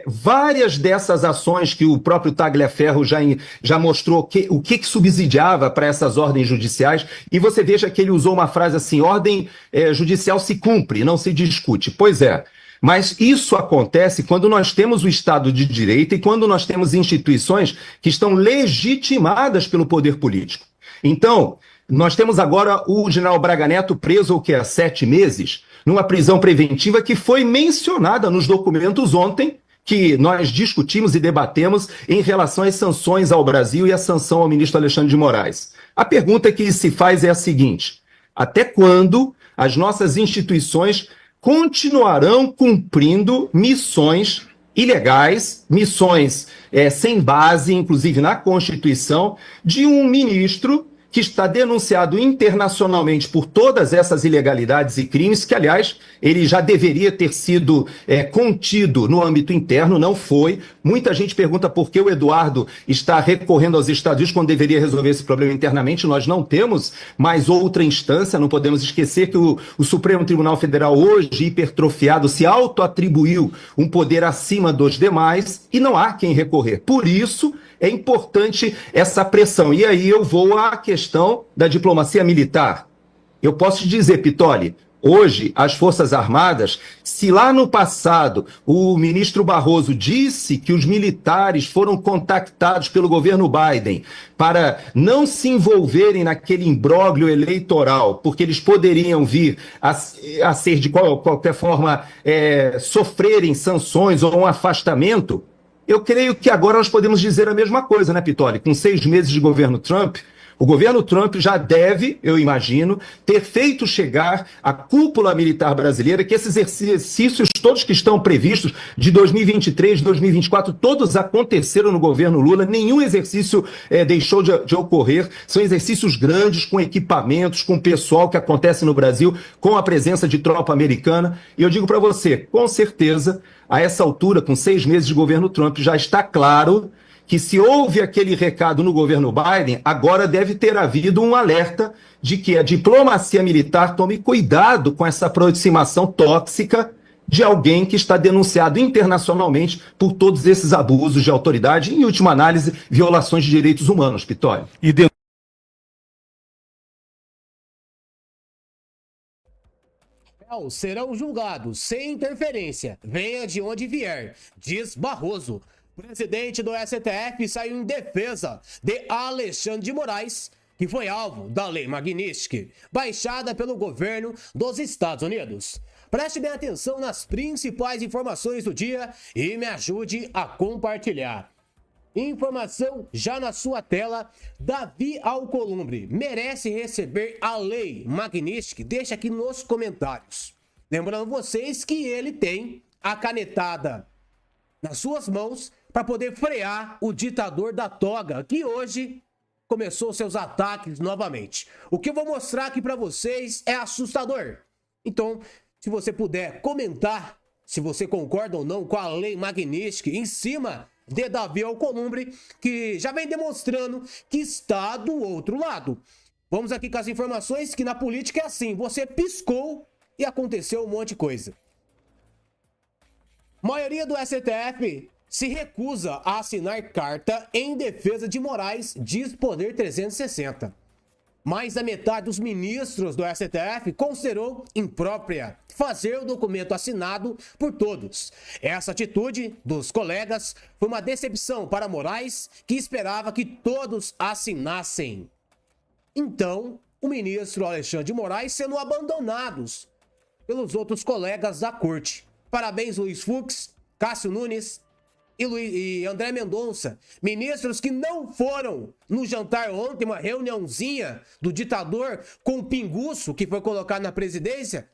várias dessas ações que o próprio Tagliaferro já mostrou o que subsidiava para essas ordens judiciais, e você veja que ele usou uma frase assim, ordem judicial se cumpre, não se discute. Pois é, mas isso acontece quando nós temos o Estado de Direito e quando nós temos instituições que estão legitimadas pelo poder político. Então, nós temos agora o general Braga Neto preso há 7 meses, numa prisão preventiva que foi mencionada nos documentos ontem, que nós discutimos e debatemos em relação às sanções ao Brasil e a sanção ao ministro Alexandre de Moraes. A pergunta que se faz é a seguinte: até quando as nossas instituições continuarão cumprindo missões ilegais, missões sem base, inclusive na Constituição, de um ministro que está denunciado internacionalmente por todas essas ilegalidades e crimes, que, aliás, ele já deveria ter sido contido no âmbito interno, não foi. Muita gente pergunta por que o Eduardo está recorrendo aos Estados Unidos quando deveria resolver esse problema internamente. Nós não temos mais outra instância, não podemos esquecer que o Supremo Tribunal Federal, hoje hipertrofiado, se autoatribuiu um poder acima dos demais e não há quem recorrer. Por isso, é importante essa pressão. E aí eu vou à questão da diplomacia militar. Eu posso te dizer, Pitoli, hoje as Forças Armadas, se lá no passado o ministro Barroso disse que os militares foram contactados pelo governo Biden para não se envolverem naquele imbróglio eleitoral, porque eles poderiam vir a ser de qualquer forma sofrerem sanções ou um afastamento, eu creio que agora nós podemos dizer a mesma coisa, né, Pitoli? Com 6 meses de governo Trump, o governo Trump já deve, eu imagino, ter feito chegar à cúpula militar brasileira que esses exercícios todos que estão previstos de 2023, 2024, todos aconteceram no governo Lula, nenhum exercício deixou de ocorrer, são exercícios grandes, com equipamentos, com pessoal que acontece no Brasil, com a presença de tropa americana, e eu digo para você, com certeza, a essa altura, com 6 meses de governo Trump, já está claro que se houve aquele recado no governo Biden, agora deve ter havido um alerta de que a diplomacia militar tome cuidado com essa aproximação tóxica de alguém que está denunciado internacionalmente por todos esses abusos de autoridade e, em última análise, violações de direitos humanos, Pitoli. Serão julgados sem interferência, venha de onde vier, diz Barroso. O presidente do STF saiu em defesa de Alexandre de Moraes, que foi alvo da Lei Magnitsky, baixada pelo governo dos Estados Unidos. Preste bem atenção nas principais informações do dia e me ajude a compartilhar. Informação já na sua tela: Davi Alcolumbre merece receber a Lei Magnitsky? Deixa aqui nos comentários. Lembrando vocês que ele tem a canetada nas suas mãos para poder frear o ditador da toga, que hoje começou seus ataques novamente. O que eu vou mostrar aqui para vocês é assustador. Então, se você puder comentar se você concorda ou não com a Lei Magnitsky em cima de Davi Alcolumbre, que já vem demonstrando que está do outro lado. Vamos aqui com as informações, que na política é assim: você piscou e aconteceu um monte de coisa. A maioria do STF se recusa a assinar carta em defesa de Moraes, diz Poder 360. Mais da metade dos ministros do STF considerou imprópria fazer o documento assinado por todos. Essa atitude dos colegas foi uma decepção para Moraes, que esperava que todos assinassem. Então, o ministro Alexandre de Moraes sendo abandonados pelos outros colegas da corte. Parabéns, Luiz Fux, Cássio Nunes e André Mendonça, ministros que não foram no jantar ontem, uma reuniãozinha do ditador com o pinguço que foi colocado na presidência,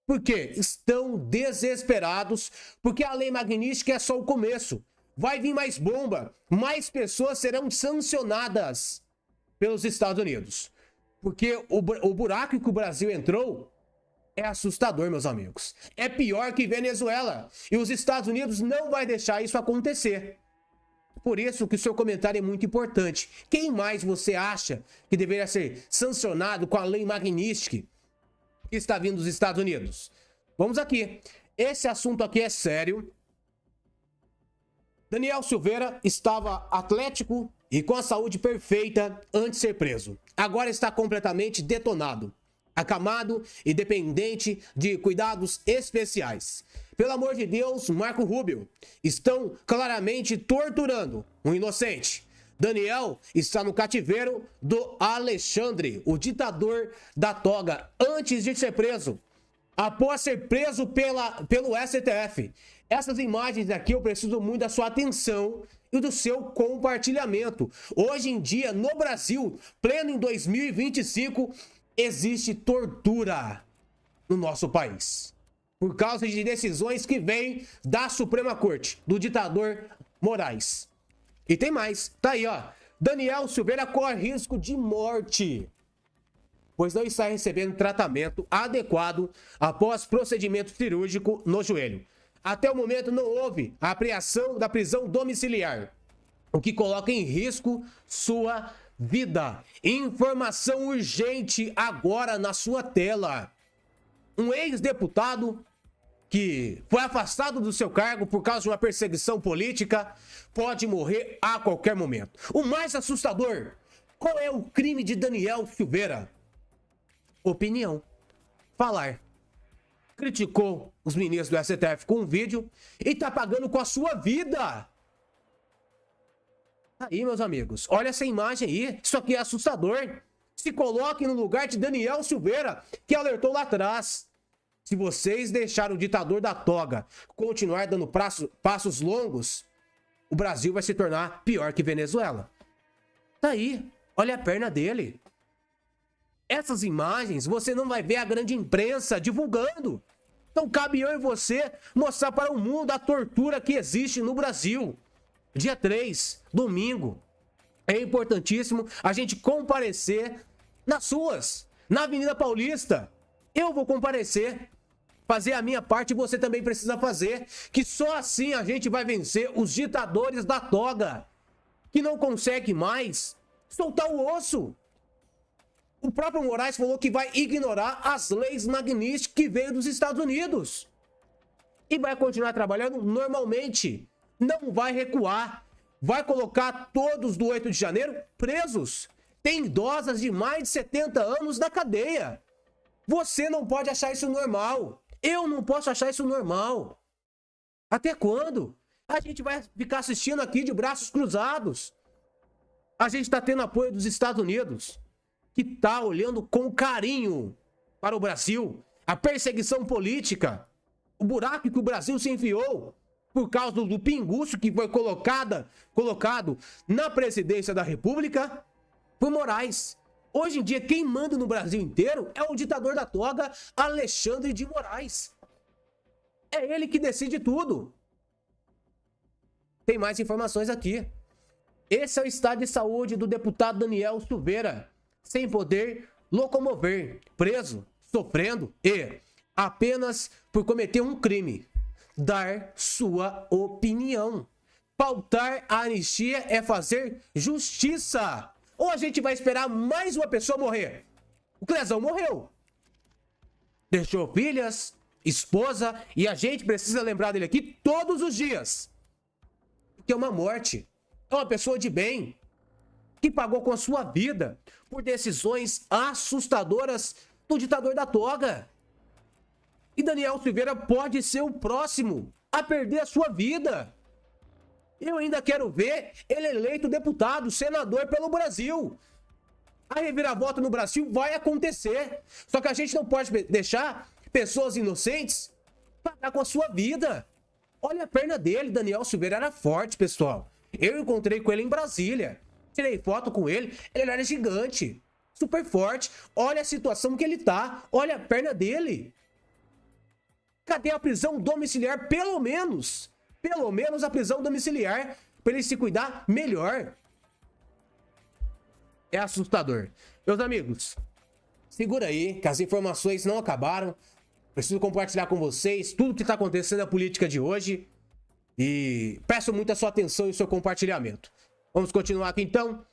porque estão desesperados, porque a Lei Magnitsky é só o começo. Vai vir mais bomba, mais pessoas serão sancionadas pelos Estados Unidos, porque o buraco que o Brasil entrou é assustador, meus amigos. É pior que Venezuela. E os Estados Unidos não vai deixar isso acontecer. Por isso que o seu comentário é muito importante. Quem mais você acha que deveria ser sancionado com a Lei Magnitsky que está vindo dos Estados Unidos? Vamos aqui. Esse assunto aqui é sério. Daniel Silveira estava atlético e com a saúde perfeita antes de ser preso. Agora está completamente detonado, acamado e dependente de cuidados especiais. Pelo amor de Deus, Marco Rubio, estão claramente torturando um inocente. Daniel está no cativeiro do Alexandre, o ditador da toga, antes de ser preso. Após ser preso pelo STF. Essas imagens aqui eu preciso muito da sua atenção e do seu compartilhamento. Hoje em dia, no Brasil, pleno em 2025, existe tortura no nosso país. Por causa de decisões que vêm da Suprema Corte, do ditador Moraes. E tem mais, tá aí ó. Daniel Silveira corre risco de morte, pois não está recebendo tratamento adequado após procedimento cirúrgico no joelho. Até o momento não houve a ampliação da prisão domiciliar, o que coloca em risco sua vida. Informação urgente agora na sua tela. Um ex-deputado que foi afastado do seu cargo por causa de uma perseguição política pode morrer a qualquer momento. O mais assustador, qual é o crime de Daniel Silveira? Opinião. Falar. Criticou os ministros do STF com um vídeo e tá pagando com a sua vida. Aí, meus amigos, olha essa imagem aí. Isso aqui é assustador. Se coloque no lugar de Daniel Silveira, que alertou lá atrás. Se vocês deixarem o ditador da toga continuar dando passos longos, o Brasil vai se tornar pior que Venezuela. Tá aí. Olha a perna dele. Essas imagens você não vai ver a grande imprensa divulgando. Então cabe eu e você mostrar para o mundo a tortura que existe no Brasil. Dia 3, domingo. É importantíssimo a gente comparecer nas ruas, na Avenida Paulista. Eu vou comparecer, fazer a minha parte e você também precisa fazer. Que só assim a gente vai vencer os ditadores da toga, que não conseguem mais soltar o osso. O próprio Moraes falou que vai ignorar as leis Magnitsky que veio dos Estados Unidos. E vai continuar trabalhando normalmente. Não vai recuar. Vai colocar todos do 8 de janeiro presos. Tem idosas de mais de 70 anos na cadeia. Você não pode achar isso normal. Eu não posso achar isso normal. Até quando? A gente vai ficar assistindo aqui de braços cruzados. A gente está tendo apoio dos Estados Unidos, que está olhando com carinho para o Brasil, a perseguição política, o buraco que o Brasil se enfiou por causa do pinguço que foi colocado na presidência da República por Moraes. Hoje em dia, quem manda no Brasil inteiro é o ditador da toga, Alexandre de Moraes. É ele que decide tudo. Tem mais informações aqui. Esse é o estado de saúde do deputado Daniel Silveira, sem poder locomover, preso, sofrendo e apenas por cometer um crime, dar sua opinião. Pautar a anistia é fazer justiça. Ou a gente vai esperar mais uma pessoa morrer? O Clezão morreu. Deixou filhas, esposa, e a gente precisa lembrar dele aqui todos os dias. Porque é uma morte. É uma pessoa de bem, que pagou com a sua vida por decisões assustadoras do ditador da toga. E Daniel Silveira pode ser o próximo a perder a sua vida. Eu ainda quero ver ele eleito deputado, senador pelo Brasil. A reviravolta no Brasil vai acontecer. Só que a gente não pode deixar pessoas inocentes pagar com a sua vida. Olha a perna dele, Daniel Silveira era forte, pessoal. Eu encontrei com ele em Brasília. Tirei foto com ele, ele era gigante, super forte. Olha a situação que ele tá, olha a perna dele. Cadê a prisão domiciliar, pelo menos? Pelo menos a prisão domiciliar, para ele se cuidar melhor. É assustador. Meus amigos, segura aí, que as informações não acabaram. Preciso compartilhar com vocês tudo que está acontecendo na política de hoje. E peço muito a sua atenção e o seu compartilhamento. Vamos continuar aqui então.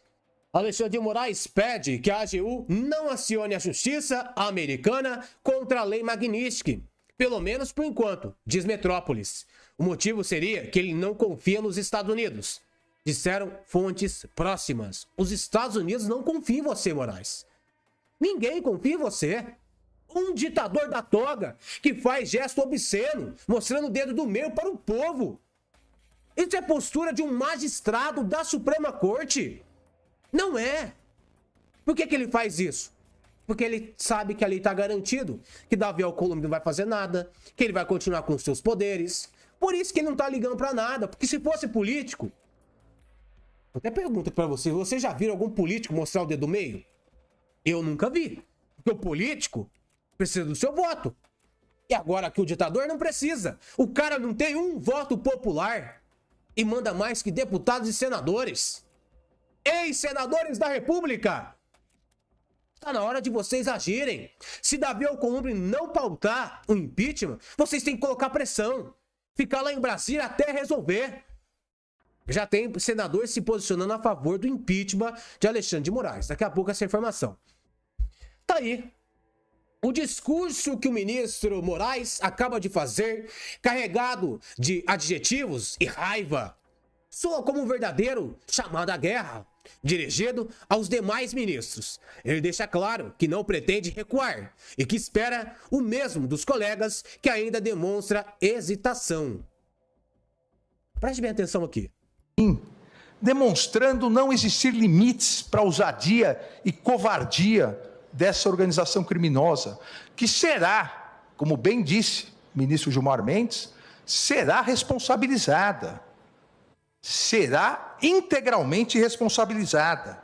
Alexandre de Moraes pede que a AGU não acione a justiça americana contra a lei Magnitsky. Pelo menos por enquanto, diz Metrópolis. O motivo seria que ele não confia nos Estados Unidos. Disseram fontes próximas. Os Estados Unidos não confiam em você, Moraes. Ninguém confia em você. Um ditador da toga que faz gesto obsceno, mostrando o dedo do meio para o povo. Isso é postura de um magistrado da Suprema Corte. Não é. Por que ele faz isso? Porque ele sabe que ali está garantido que Davi Alcolumbre não vai fazer nada, que ele vai continuar com os seus poderes. Por isso que ele não está ligando para nada. Porque se fosse político... Eu até pergunto para você já viu algum político mostrar o dedo do meio? Eu nunca vi. Porque o político precisa do seu voto. E agora que o ditador não precisa. O cara não tem um voto popular e manda mais que deputados e senadores. Ex-senadores da República. Está na hora de vocês agirem. Se Davi Alcolumbre não pautar o impeachment, vocês têm que colocar pressão. Ficar lá em Brasília até resolver. Já tem senador se posicionando a favor do impeachment de Alexandre de Moraes. Daqui a pouco essa informação. Tá aí. O discurso que o ministro Moraes acaba de fazer, carregado de adjetivos e raiva, soa como um verdadeiro chamado à guerra, dirigido aos demais ministros. Ele deixa claro que não pretende recuar e que espera o mesmo dos colegas, que ainda demonstra hesitação. Preste bem atenção aqui. Demonstrando não existir limites para a ousadia e covardia dessa organização criminosa, que será, como bem disse o ministro Gilmar Mendes, será responsabilizada. Será integralmente responsabilizada.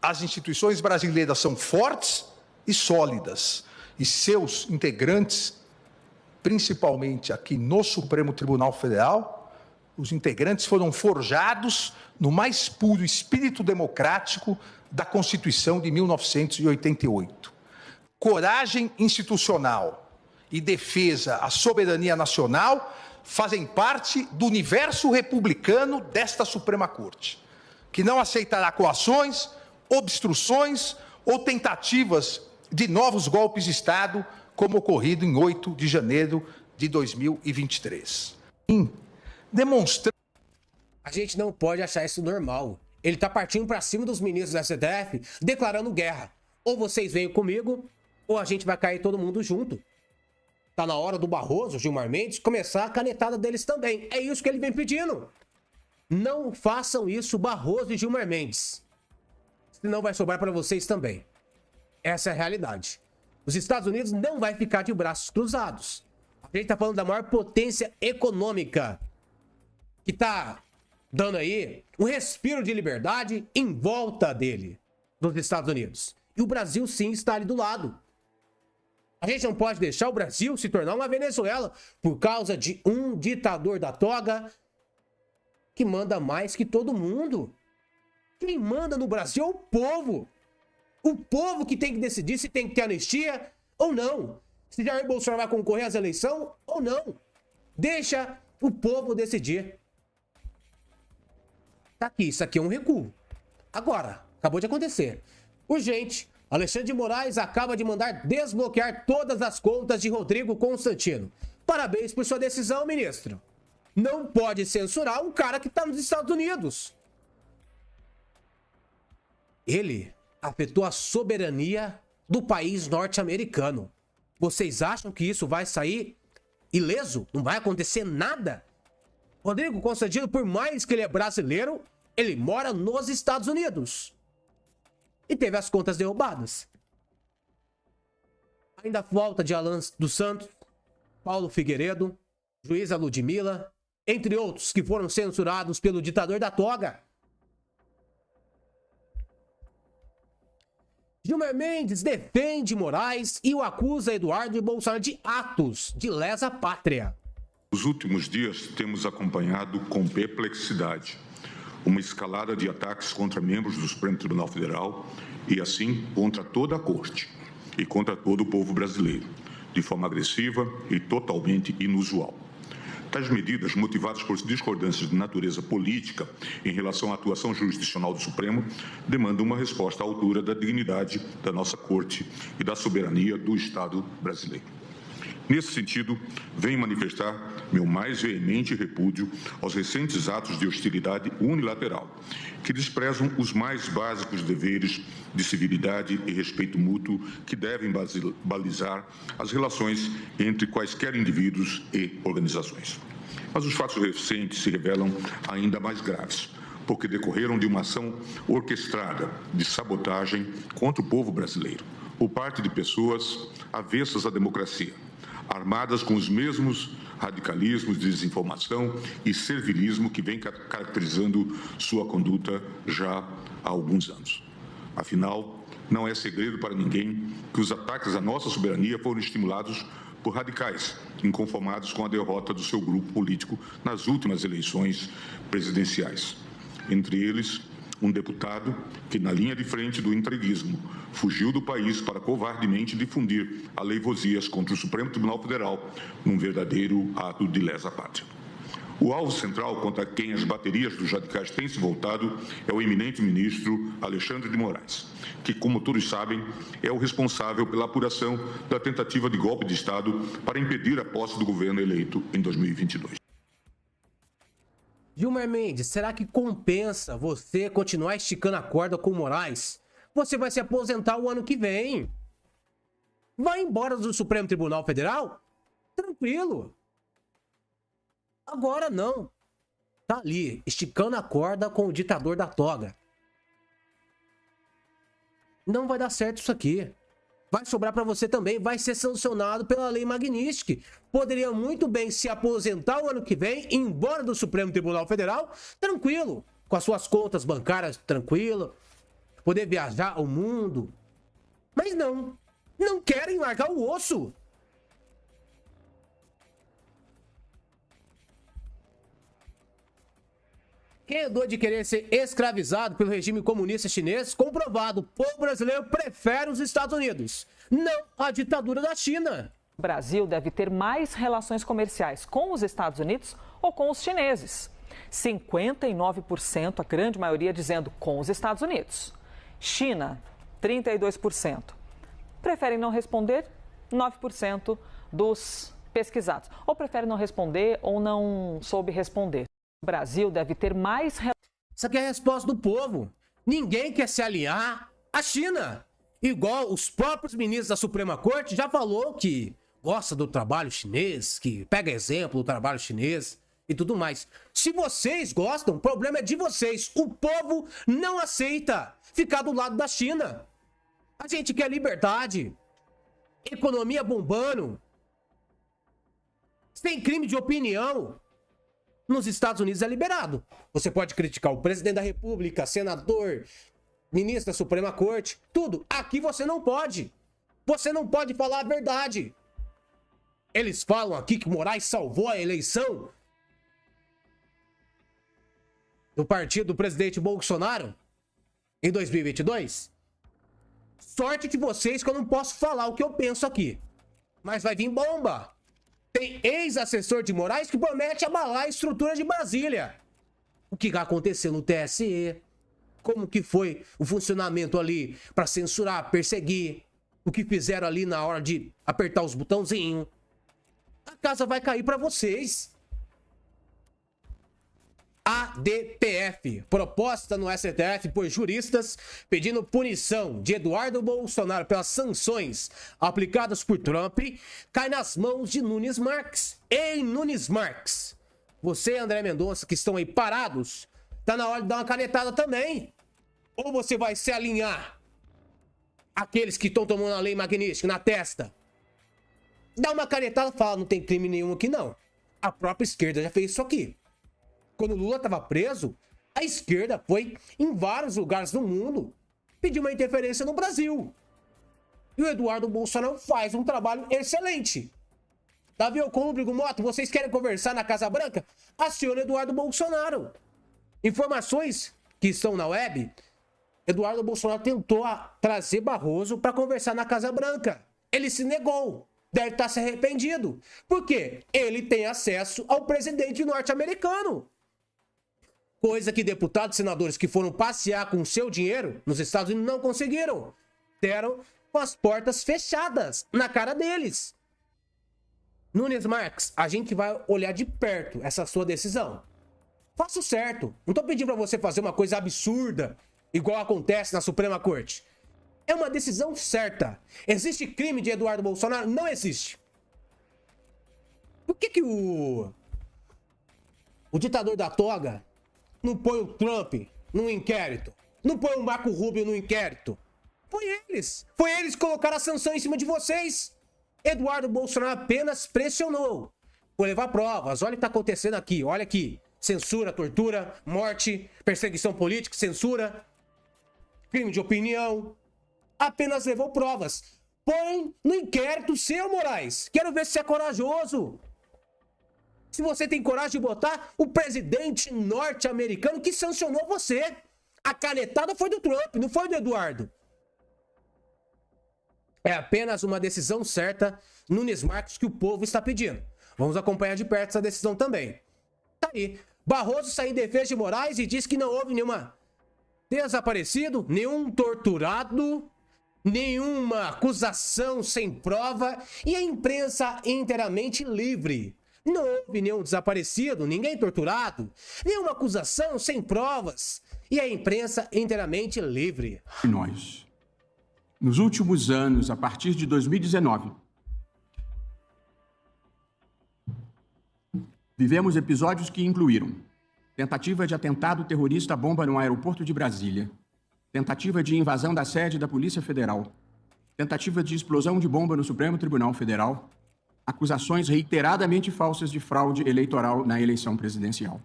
As instituições brasileiras são fortes e sólidas, e seus integrantes, principalmente aqui no Supremo Tribunal Federal, os integrantes foram forjados no mais puro espírito democrático da Constituição de 1988. Coragem institucional e defesa à soberania nacional fazem parte do universo republicano desta Suprema Corte, que não aceitará coações, obstruções ou tentativas de novos golpes de Estado, como ocorrido em 8 de janeiro de 2023. A gente não pode achar isso normal. Ele tá partindo pra cima dos ministros da STF, declarando guerra. Ou vocês vêm comigo, ou a gente vai cair todo mundo junto. Tá na hora do Barroso, Gilmar Mendes, começar a canetada deles também. É isso que ele vem pedindo. Não façam isso, Barroso e Gilmar Mendes. Senão vai sobrar para vocês também. Essa é a realidade. Os Estados Unidos não vai ficar de braços cruzados. A gente tá falando da maior potência econômica, que tá dando aí um respiro de liberdade em volta dele, dos Estados Unidos. E o Brasil sim está ali do lado. A gente não pode deixar o Brasil se tornar uma Venezuela por causa de um ditador da toga que manda mais que todo mundo. Quem manda no Brasil é o povo. O povo que tem que decidir se tem que ter anistia ou não. Se Jair Bolsonaro vai concorrer às eleições ou não. Deixa o povo decidir. Tá aqui, isso aqui é um recuo. Agora, acabou de acontecer. Urgente, Alexandre de Moraes acaba de mandar desbloquear todas as contas de Rodrigo Constantino. Parabéns por sua decisão, ministro. Não pode censurar um cara que tá nos Estados Unidos. Ele afetou a soberania do país norte-americano. Vocês acham que isso vai sair ileso? Não vai acontecer nada? Rodrigo Constantino, por mais que ele é brasileiro, ele mora nos Estados Unidos. E teve as contas derrubadas. Ainda falta de Alan dos Santos, Paulo Figueiredo, juíza Ludmilla, entre outros que foram censurados pelo ditador da toga. Gilmar Mendes defende Moraes e o acusa Eduardo Bolsonaro de atos de lesa pátria. Nos últimos dias, temos acompanhado com perplexidade uma escalada de ataques contra membros do Supremo Tribunal Federal e, assim, contra toda a Corte e contra todo o povo brasileiro, de forma agressiva e totalmente inusual. Tais medidas, motivadas por discordâncias de natureza política em relação à atuação jurisdicional do Supremo, demandam uma resposta à altura da dignidade da nossa Corte e da soberania do Estado brasileiro. Nesse sentido, venho manifestar meu mais veemente repúdio aos recentes atos de hostilidade unilateral, que desprezam os mais básicos deveres de civilidade e respeito mútuo que devem balizar as relações entre quaisquer indivíduos e organizações. Mas os fatos recentes se revelam ainda mais graves, porque decorreram de uma ação orquestrada de sabotagem contra o povo brasileiro, por parte de pessoas avessas à democracia, armadas com os mesmos radicalismos de desinformação e servilismo que vem caracterizando sua conduta já há alguns anos. Afinal, não é segredo para ninguém que os ataques à nossa soberania foram estimulados por radicais inconformados com a derrota do seu grupo político nas últimas eleições presidenciais. Entre eles, um deputado que, na linha de frente do entreguismo, fugiu do país para covardemente difundir aleivosias contra o Supremo Tribunal Federal num verdadeiro ato de lesa pátria. O alvo central contra quem as baterias dos radicais têm se voltado é o eminente ministro Alexandre de Moraes, que, como todos sabem, é o responsável pela apuração da tentativa de golpe de Estado para impedir a posse do governo eleito em 2022. Gilmar Mendes, será que compensa você continuar esticando a corda com o Moraes? Você vai se aposentar o ano que vem. Vai embora do Supremo Tribunal Federal? Tranquilo. Agora não. Tá ali, esticando a corda com o ditador da toga. Não vai dar certo isso aqui. Vai sobrar pra você também, vai ser sancionado pela Lei Magnitsky. Poderia muito bem se aposentar o ano que vem, ir embora do Supremo Tribunal Federal, tranquilo, com as suas contas bancárias tranquilo, poder viajar ao mundo. Mas não, não querem largar o osso. Quem é doido de querer ser escravizado pelo regime comunista chinês? Comprovado, o povo brasileiro prefere os Estados Unidos, não a ditadura da China. O Brasil deve ter mais relações comerciais com os Estados Unidos ou com os chineses. 59%, a grande maioria dizendo com os Estados Unidos. China, 32%. Preferem não responder, 9% dos pesquisados. Ou preferem não responder ou não soube responder. O Brasil deve ter mais... Essa aqui é a resposta do povo. Ninguém quer se aliar à China. Igual os próprios ministros da Suprema Corte já falou que gosta do trabalho chinês, que pega exemplo do trabalho chinês e tudo mais. Se vocês gostam, o problema é de vocês. O povo não aceita ficar do lado da China. A gente quer liberdade, economia bombando, sem crime de opinião. Nos Estados Unidos é liberado. Você pode criticar o presidente da República, senador, ministro da Suprema Corte, tudo. Aqui você não pode. Você não pode falar a verdade. Eles falam aqui que Moraes salvou a eleição do partido do presidente Bolsonaro em 2022. Sorte de vocês que eu não posso falar o que eu penso aqui. Mas vai vir bomba. Tem ex-assessor de Moraes que promete abalar a estrutura de Brasília. O que aconteceu no TSE? Como que foi o funcionamento ali para censurar, perseguir? O que fizeram ali na hora de apertar os botãozinhos? A casa vai cair para vocês. ADPF, proposta no STF por juristas pedindo punição de Eduardo Bolsonaro pelas sanções aplicadas por Trump, cai nas mãos de Nunes Marques. Ei, Nunes Marques, você e André Mendonça que estão aí parados, tá na hora de dar uma canetada também. Ou você vai se alinhar àqueles que estão tomando a Lei Magnitsky na testa? Dá uma canetada e fala, não tem crime nenhum aqui não. A própria esquerda já fez isso aqui. Quando o Lula estava preso, a esquerda foi em vários lugares do mundo pedir uma interferência no Brasil. E o Eduardo Bolsonaro faz um trabalho excelente. Davi Alcolumbre, Moto, vocês querem conversar na Casa Branca? Acione Eduardo Bolsonaro. Informações que estão na web, Eduardo Bolsonaro tentou trazer Barroso para conversar na Casa Branca. Ele se negou. Deve estar se arrependido. Por quê? Ele tem acesso ao presidente norte-americano. Coisa que deputados e senadores que foram passear com o seu dinheiro nos Estados Unidos não conseguiram. Deram com as portas fechadas na cara deles. Nunes Marques, a gente vai olhar de perto essa sua decisão. Faça o certo. Não tô pedindo pra você fazer uma coisa absurda, igual acontece na Suprema Corte. É uma decisão certa. Existe crime de Eduardo Bolsonaro? Não existe. Por que o O ditador da toga não põe o Trump num inquérito. Não põe o Marco Rubio no inquérito. Foi eles. Foi eles que colocaram a sanção em cima de vocês. Eduardo Bolsonaro apenas pressionou. Vou levar provas. Olha o que está acontecendo aqui. Olha aqui. Censura, tortura, morte, perseguição política, censura, crime de opinião. Apenas levou provas. Põe no inquérito seu, Moraes. Quero ver se você é corajoso. Se você tem coragem de botar o presidente norte-americano que sancionou você. A canetada foi do Trump, não foi do Eduardo. É apenas uma decisão certa, Nunes Marques, que o povo está pedindo. Vamos acompanhar de perto essa decisão também. Tá aí. Barroso saiu em defesa de Moraes e disse que não houve nenhuma desaparecido, nenhum torturado, nenhuma acusação sem prova e a imprensa inteiramente livre. Não houve nenhum desaparecido, ninguém torturado, nenhuma acusação sem provas e a imprensa inteiramente livre. Nós, nos últimos anos, a partir de 2019, vivemos episódios que incluíram tentativa de atentado terrorista bomba no aeroporto de Brasília, tentativa de invasão da sede da Polícia Federal, tentativa de explosão de bomba no Supremo Tribunal Federal, acusações reiteradamente falsas de fraude eleitoral na eleição presidencial.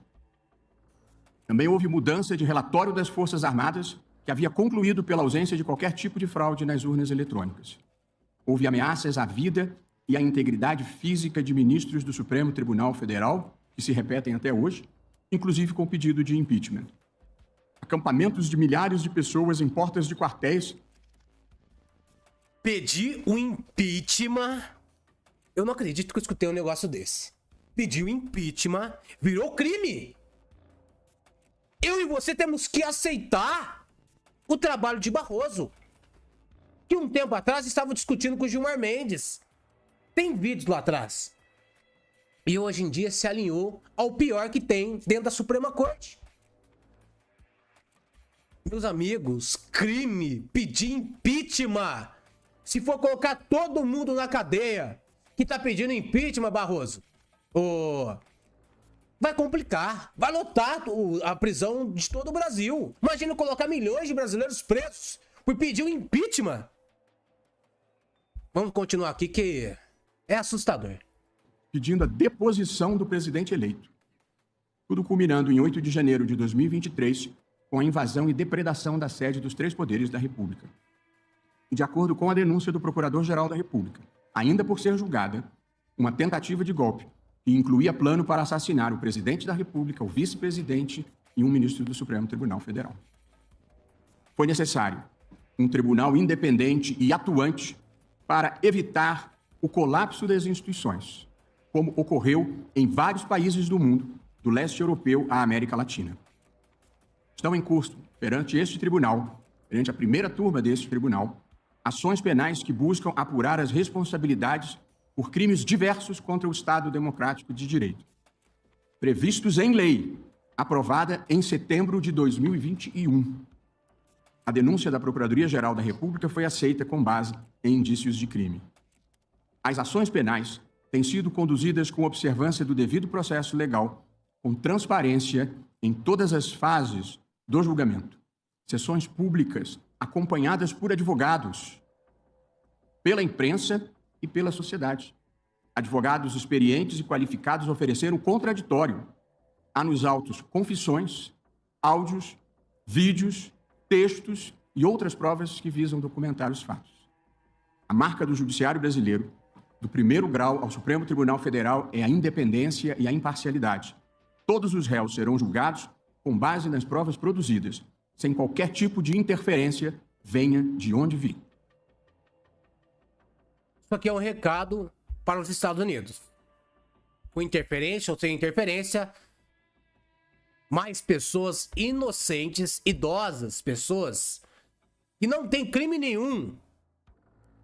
Também houve mudança de relatório das Forças Armadas, que havia concluído pela ausência de qualquer tipo de fraude nas urnas eletrônicas. Houve ameaças à vida e à integridade física de ministros do Supremo Tribunal Federal, que se repetem até hoje, inclusive com pedido de impeachment. Acampamentos de milhares de pessoas em portas de quartéis. Pedir o impeachment... Eu não acredito que eu escutei um negócio desse. Pediu impeachment, virou crime. Eu e você temos que aceitar o trabalho de Barroso, que um tempo atrás estava discutindo com o Gilmar Mendes. Tem vídeos lá atrás. E hoje em dia se alinhou ao pior que tem dentro da Suprema Corte. Meus amigos, crime, pedir impeachment. Se for colocar todo mundo na cadeia que tá pedindo impeachment, Barroso, vai complicar. Vai lotar a prisão de todo o Brasil. Imagina colocar milhões de brasileiros presos por pedir um impeachment. Vamos continuar aqui que é assustador. Pedindo a deposição do presidente eleito. Tudo culminando em 8 de janeiro de 2023, com a invasão e depredação da sede dos 3 poderes da República. E de acordo com a denúncia do Procurador-Geral da República, ainda por ser julgada, uma tentativa de golpe que incluía plano para assassinar o presidente da República, o vice-presidente e um ministro do Supremo Tribunal Federal. Foi necessário um tribunal independente e atuante para evitar o colapso das instituições, como ocorreu em vários países do mundo, do leste europeu à América Latina. Estão em curso, perante este tribunal, perante a primeira turma deste tribunal, ações penais que buscam apurar as responsabilidades por crimes diversos contra o Estado Democrático de Direito, previstos em lei, aprovada em setembro de 2021. A denúncia da Procuradoria-Geral da República foi aceita com base em indícios de crime. As ações penais têm sido conduzidas com observância do devido processo legal, com transparência em todas as fases do julgamento. Sessões públicas acompanhadas por advogados, pela imprensa e pela sociedade. Advogados experientes e qualificados ofereceram contraditório. Há nos autos confissões, áudios, vídeos, textos e outras provas que visam documentar os fatos. A marca do Judiciário brasileiro, do primeiro grau ao Supremo Tribunal Federal, é a independência e a imparcialidade. Todos os réus serão julgados com base nas provas produzidas, sem qualquer tipo de interferência, venha de onde vir. Isso aqui é um recado para os Estados Unidos. Com interferência ou sem interferência, mais pessoas inocentes, idosas, pessoas que não têm crime nenhum,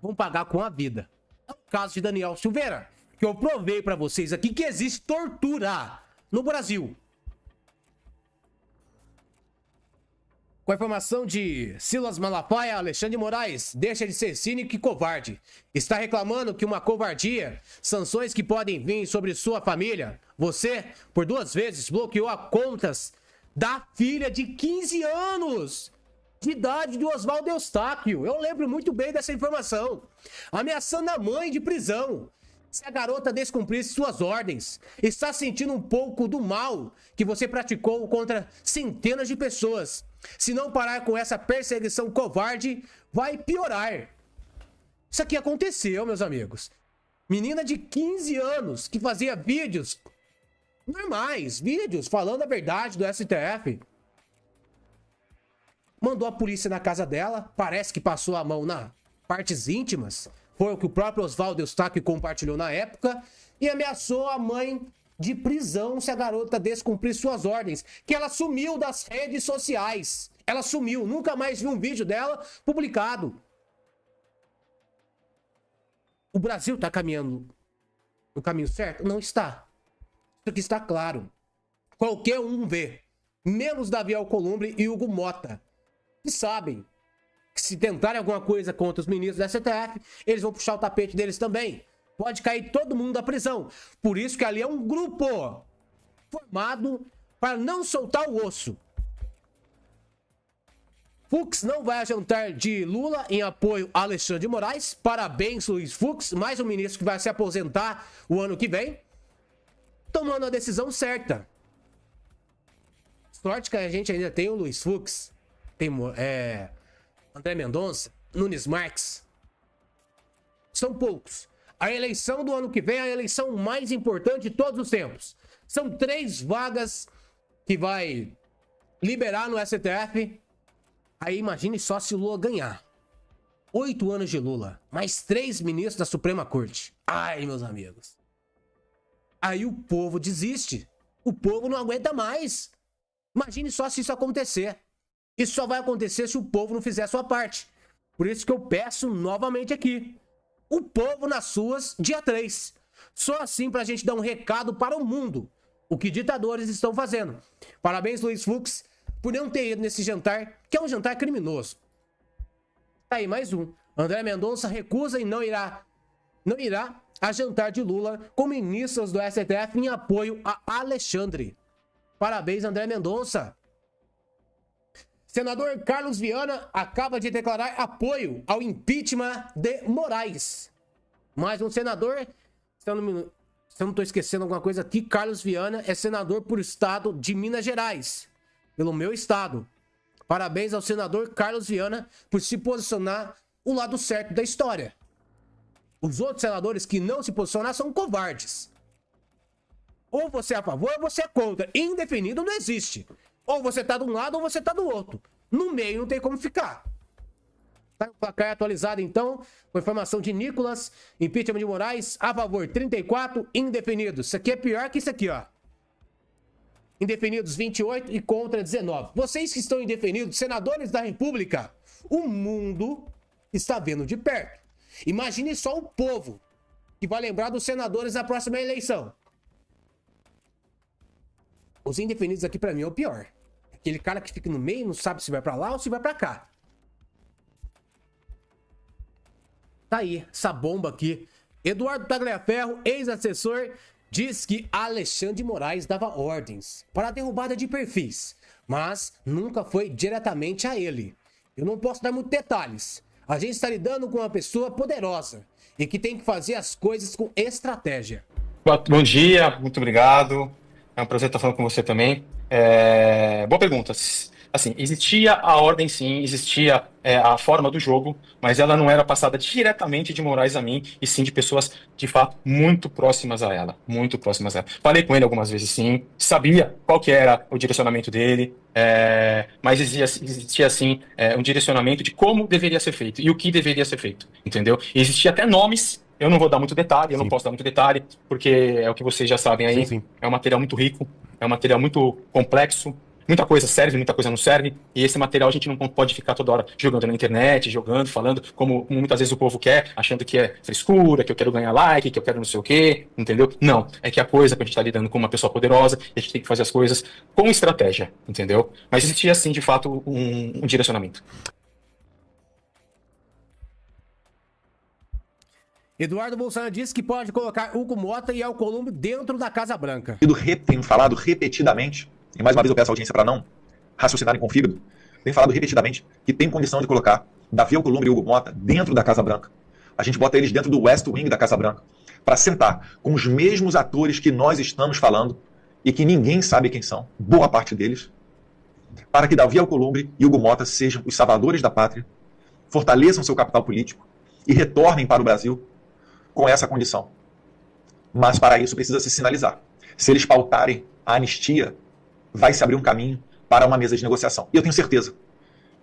vão pagar com a vida. É o caso de Daniel Silveira, que eu provei para vocês aqui que existe tortura no Brasil. Com a informação de Silas Malafaia, Alexandre de Moraes deixa de ser cínico e covarde. Está reclamando que uma covardia, sanções que podem vir sobre sua família. Você, por 2 vezes, bloqueou as contas da filha de 15 anos de idade de Oswaldo Eustáquio. Eu lembro muito bem dessa informação. Ameaçando a mãe de prisão. Se a garota descumprisse suas ordens, está sentindo um pouco do mal que você praticou contra centenas de pessoas. Se não parar com essa perseguição covarde, vai piorar. Isso aqui aconteceu, meus amigos. Menina de 15 anos que fazia vídeos normais, vídeos falando a verdade do STF. Mandou a polícia na casa dela, parece que passou a mão nas partes íntimas. Foi o que o próprio Oswaldo Eustáquio compartilhou na época. E ameaçou a mãe de prisão se a garota descumprir suas ordens. Que ela sumiu das redes sociais. Ela sumiu. Nunca mais vi um vídeo dela publicado. O Brasil está caminhando no caminho certo? Não está. Isso aqui está claro. Qualquer um vê. Menos Davi Alcolumbre e Hugo Mota. Que sabem que se tentarem alguma coisa contra os ministros da STF, eles vão puxar o tapete deles também. Pode cair todo mundo da prisão. Por isso que ali é um grupo formado para não soltar o osso. Fux não vai a jantar de Lula em apoio a Alexandre de Moraes. Parabéns, Luiz Fux, mais um ministro que vai se aposentar o ano que vem. Tomando a decisão certa. Sorte que a gente ainda tem o Luiz Fux. Tem André Mendonça, Nunes Marques. São poucos. A eleição do ano que vem é a eleição mais importante de todos os tempos. São 3 vagas que vai liberar no STF. Aí imagine só se Lula ganhar. 8 anos de Lula, mais 3 ministros da Suprema Corte. Ai, meus amigos. Aí o povo desiste. O povo não aguenta mais. Imagine só se isso acontecer. Isso só vai acontecer se o povo não fizer a sua parte. Por isso que eu peço novamente aqui. O povo nas ruas, dia 3. Só assim pra gente dar um recado para o mundo. O que ditadores estão fazendo. Parabéns, Luiz Fux, por não ter ido nesse jantar, que é um jantar criminoso. Tá aí mais um. André Mendonça recusa e não irá a jantar de Lula com ministros do STF em apoio a Alexandre. Parabéns, André Mendonça. Senador Carlos Viana acaba de declarar apoio ao impeachment de Moraes. Mais um senador, se eu não estou esquecendo alguma coisa aqui, Carlos Viana é senador por estado de Minas Gerais, pelo meu estado. Parabéns ao senador Carlos Viana por se posicionar o lado certo da história. Os outros senadores que não se posicionaram são covardes. Ou você é a favor ou você é contra. Indefinido não existe. Ou você tá de um lado ou você tá do outro. No meio não tem como ficar. Tá o placar atualizado então, com informação de Nicolas, impeachment de Moraes, a favor 34, indefinidos. Isso aqui é pior que isso aqui, ó. Indefinidos 28 e contra 19. Vocês que estão indefinidos, senadores da República, o mundo está vendo de perto. Imagine só o povo que vai lembrar dos senadores na próxima eleição. Os indefinidos aqui pra mim é o pior. Aquele cara que fica no meio, não sabe se vai pra lá ou se vai pra cá. Tá aí, essa bomba aqui. Eduardo Tagliaferro, ex-assessor, diz que Alexandre de Moraes dava ordens para a derrubada de perfis, mas nunca foi diretamente a ele. Eu não posso dar muitos detalhes. A gente está lidando com uma pessoa poderosa e que tem que fazer as coisas com estratégia. Bom dia, muito obrigado. É um prazer estar falando com você também. Boa pergunta. Assim, existia a ordem, sim, existia a forma do jogo, mas ela não era passada diretamente de Moraes a mim, e sim de pessoas, de fato, muito próximas a ela. Muito próximas a ela. Falei com ele algumas vezes, sim, sabia qual que era o direcionamento dele, mas existia sim, um direcionamento de como deveria ser feito e o que deveria ser feito, entendeu? E existia até nomes. Eu não vou dar muito detalhe, eu não posso dar muito detalhe, porque é o que vocês já sabem aí. Sim. É um material muito rico, é um material muito complexo, muita coisa serve, muita coisa não serve, e esse material a gente não pode ficar toda hora jogando na internet, jogando, falando, como muitas vezes o povo quer, achando que é frescura, que eu quero ganhar like, que eu quero não sei o quê, entendeu? Não, é que a coisa que a gente está lidando com uma pessoa poderosa, e a gente tem que fazer as coisas com estratégia, entendeu? Mas existia, sim, de fato, um direcionamento. Eduardo Bolsonaro disse que pode colocar Hugo Mota e Alcolumbre dentro da Casa Branca. Tenho falado repetidamente, e mais uma vez eu peço a audiência para não raciocinarem com fígado, tenho falado repetidamente que tem condição de colocar Davi Alcolumbre e Hugo Mota dentro da Casa Branca. A gente bota eles dentro do West Wing da Casa Branca, para sentar com os mesmos atores que nós estamos falando e que ninguém sabe quem são, boa parte deles, para que Davi Alcolumbre e Hugo Mota sejam os salvadores da pátria, fortaleçam seu capital político e retornem para o Brasil com essa condição. Mas para isso precisa se sinalizar. Se eles pautarem a anistia, vai se abrir um caminho para uma mesa de negociação. E eu tenho certeza,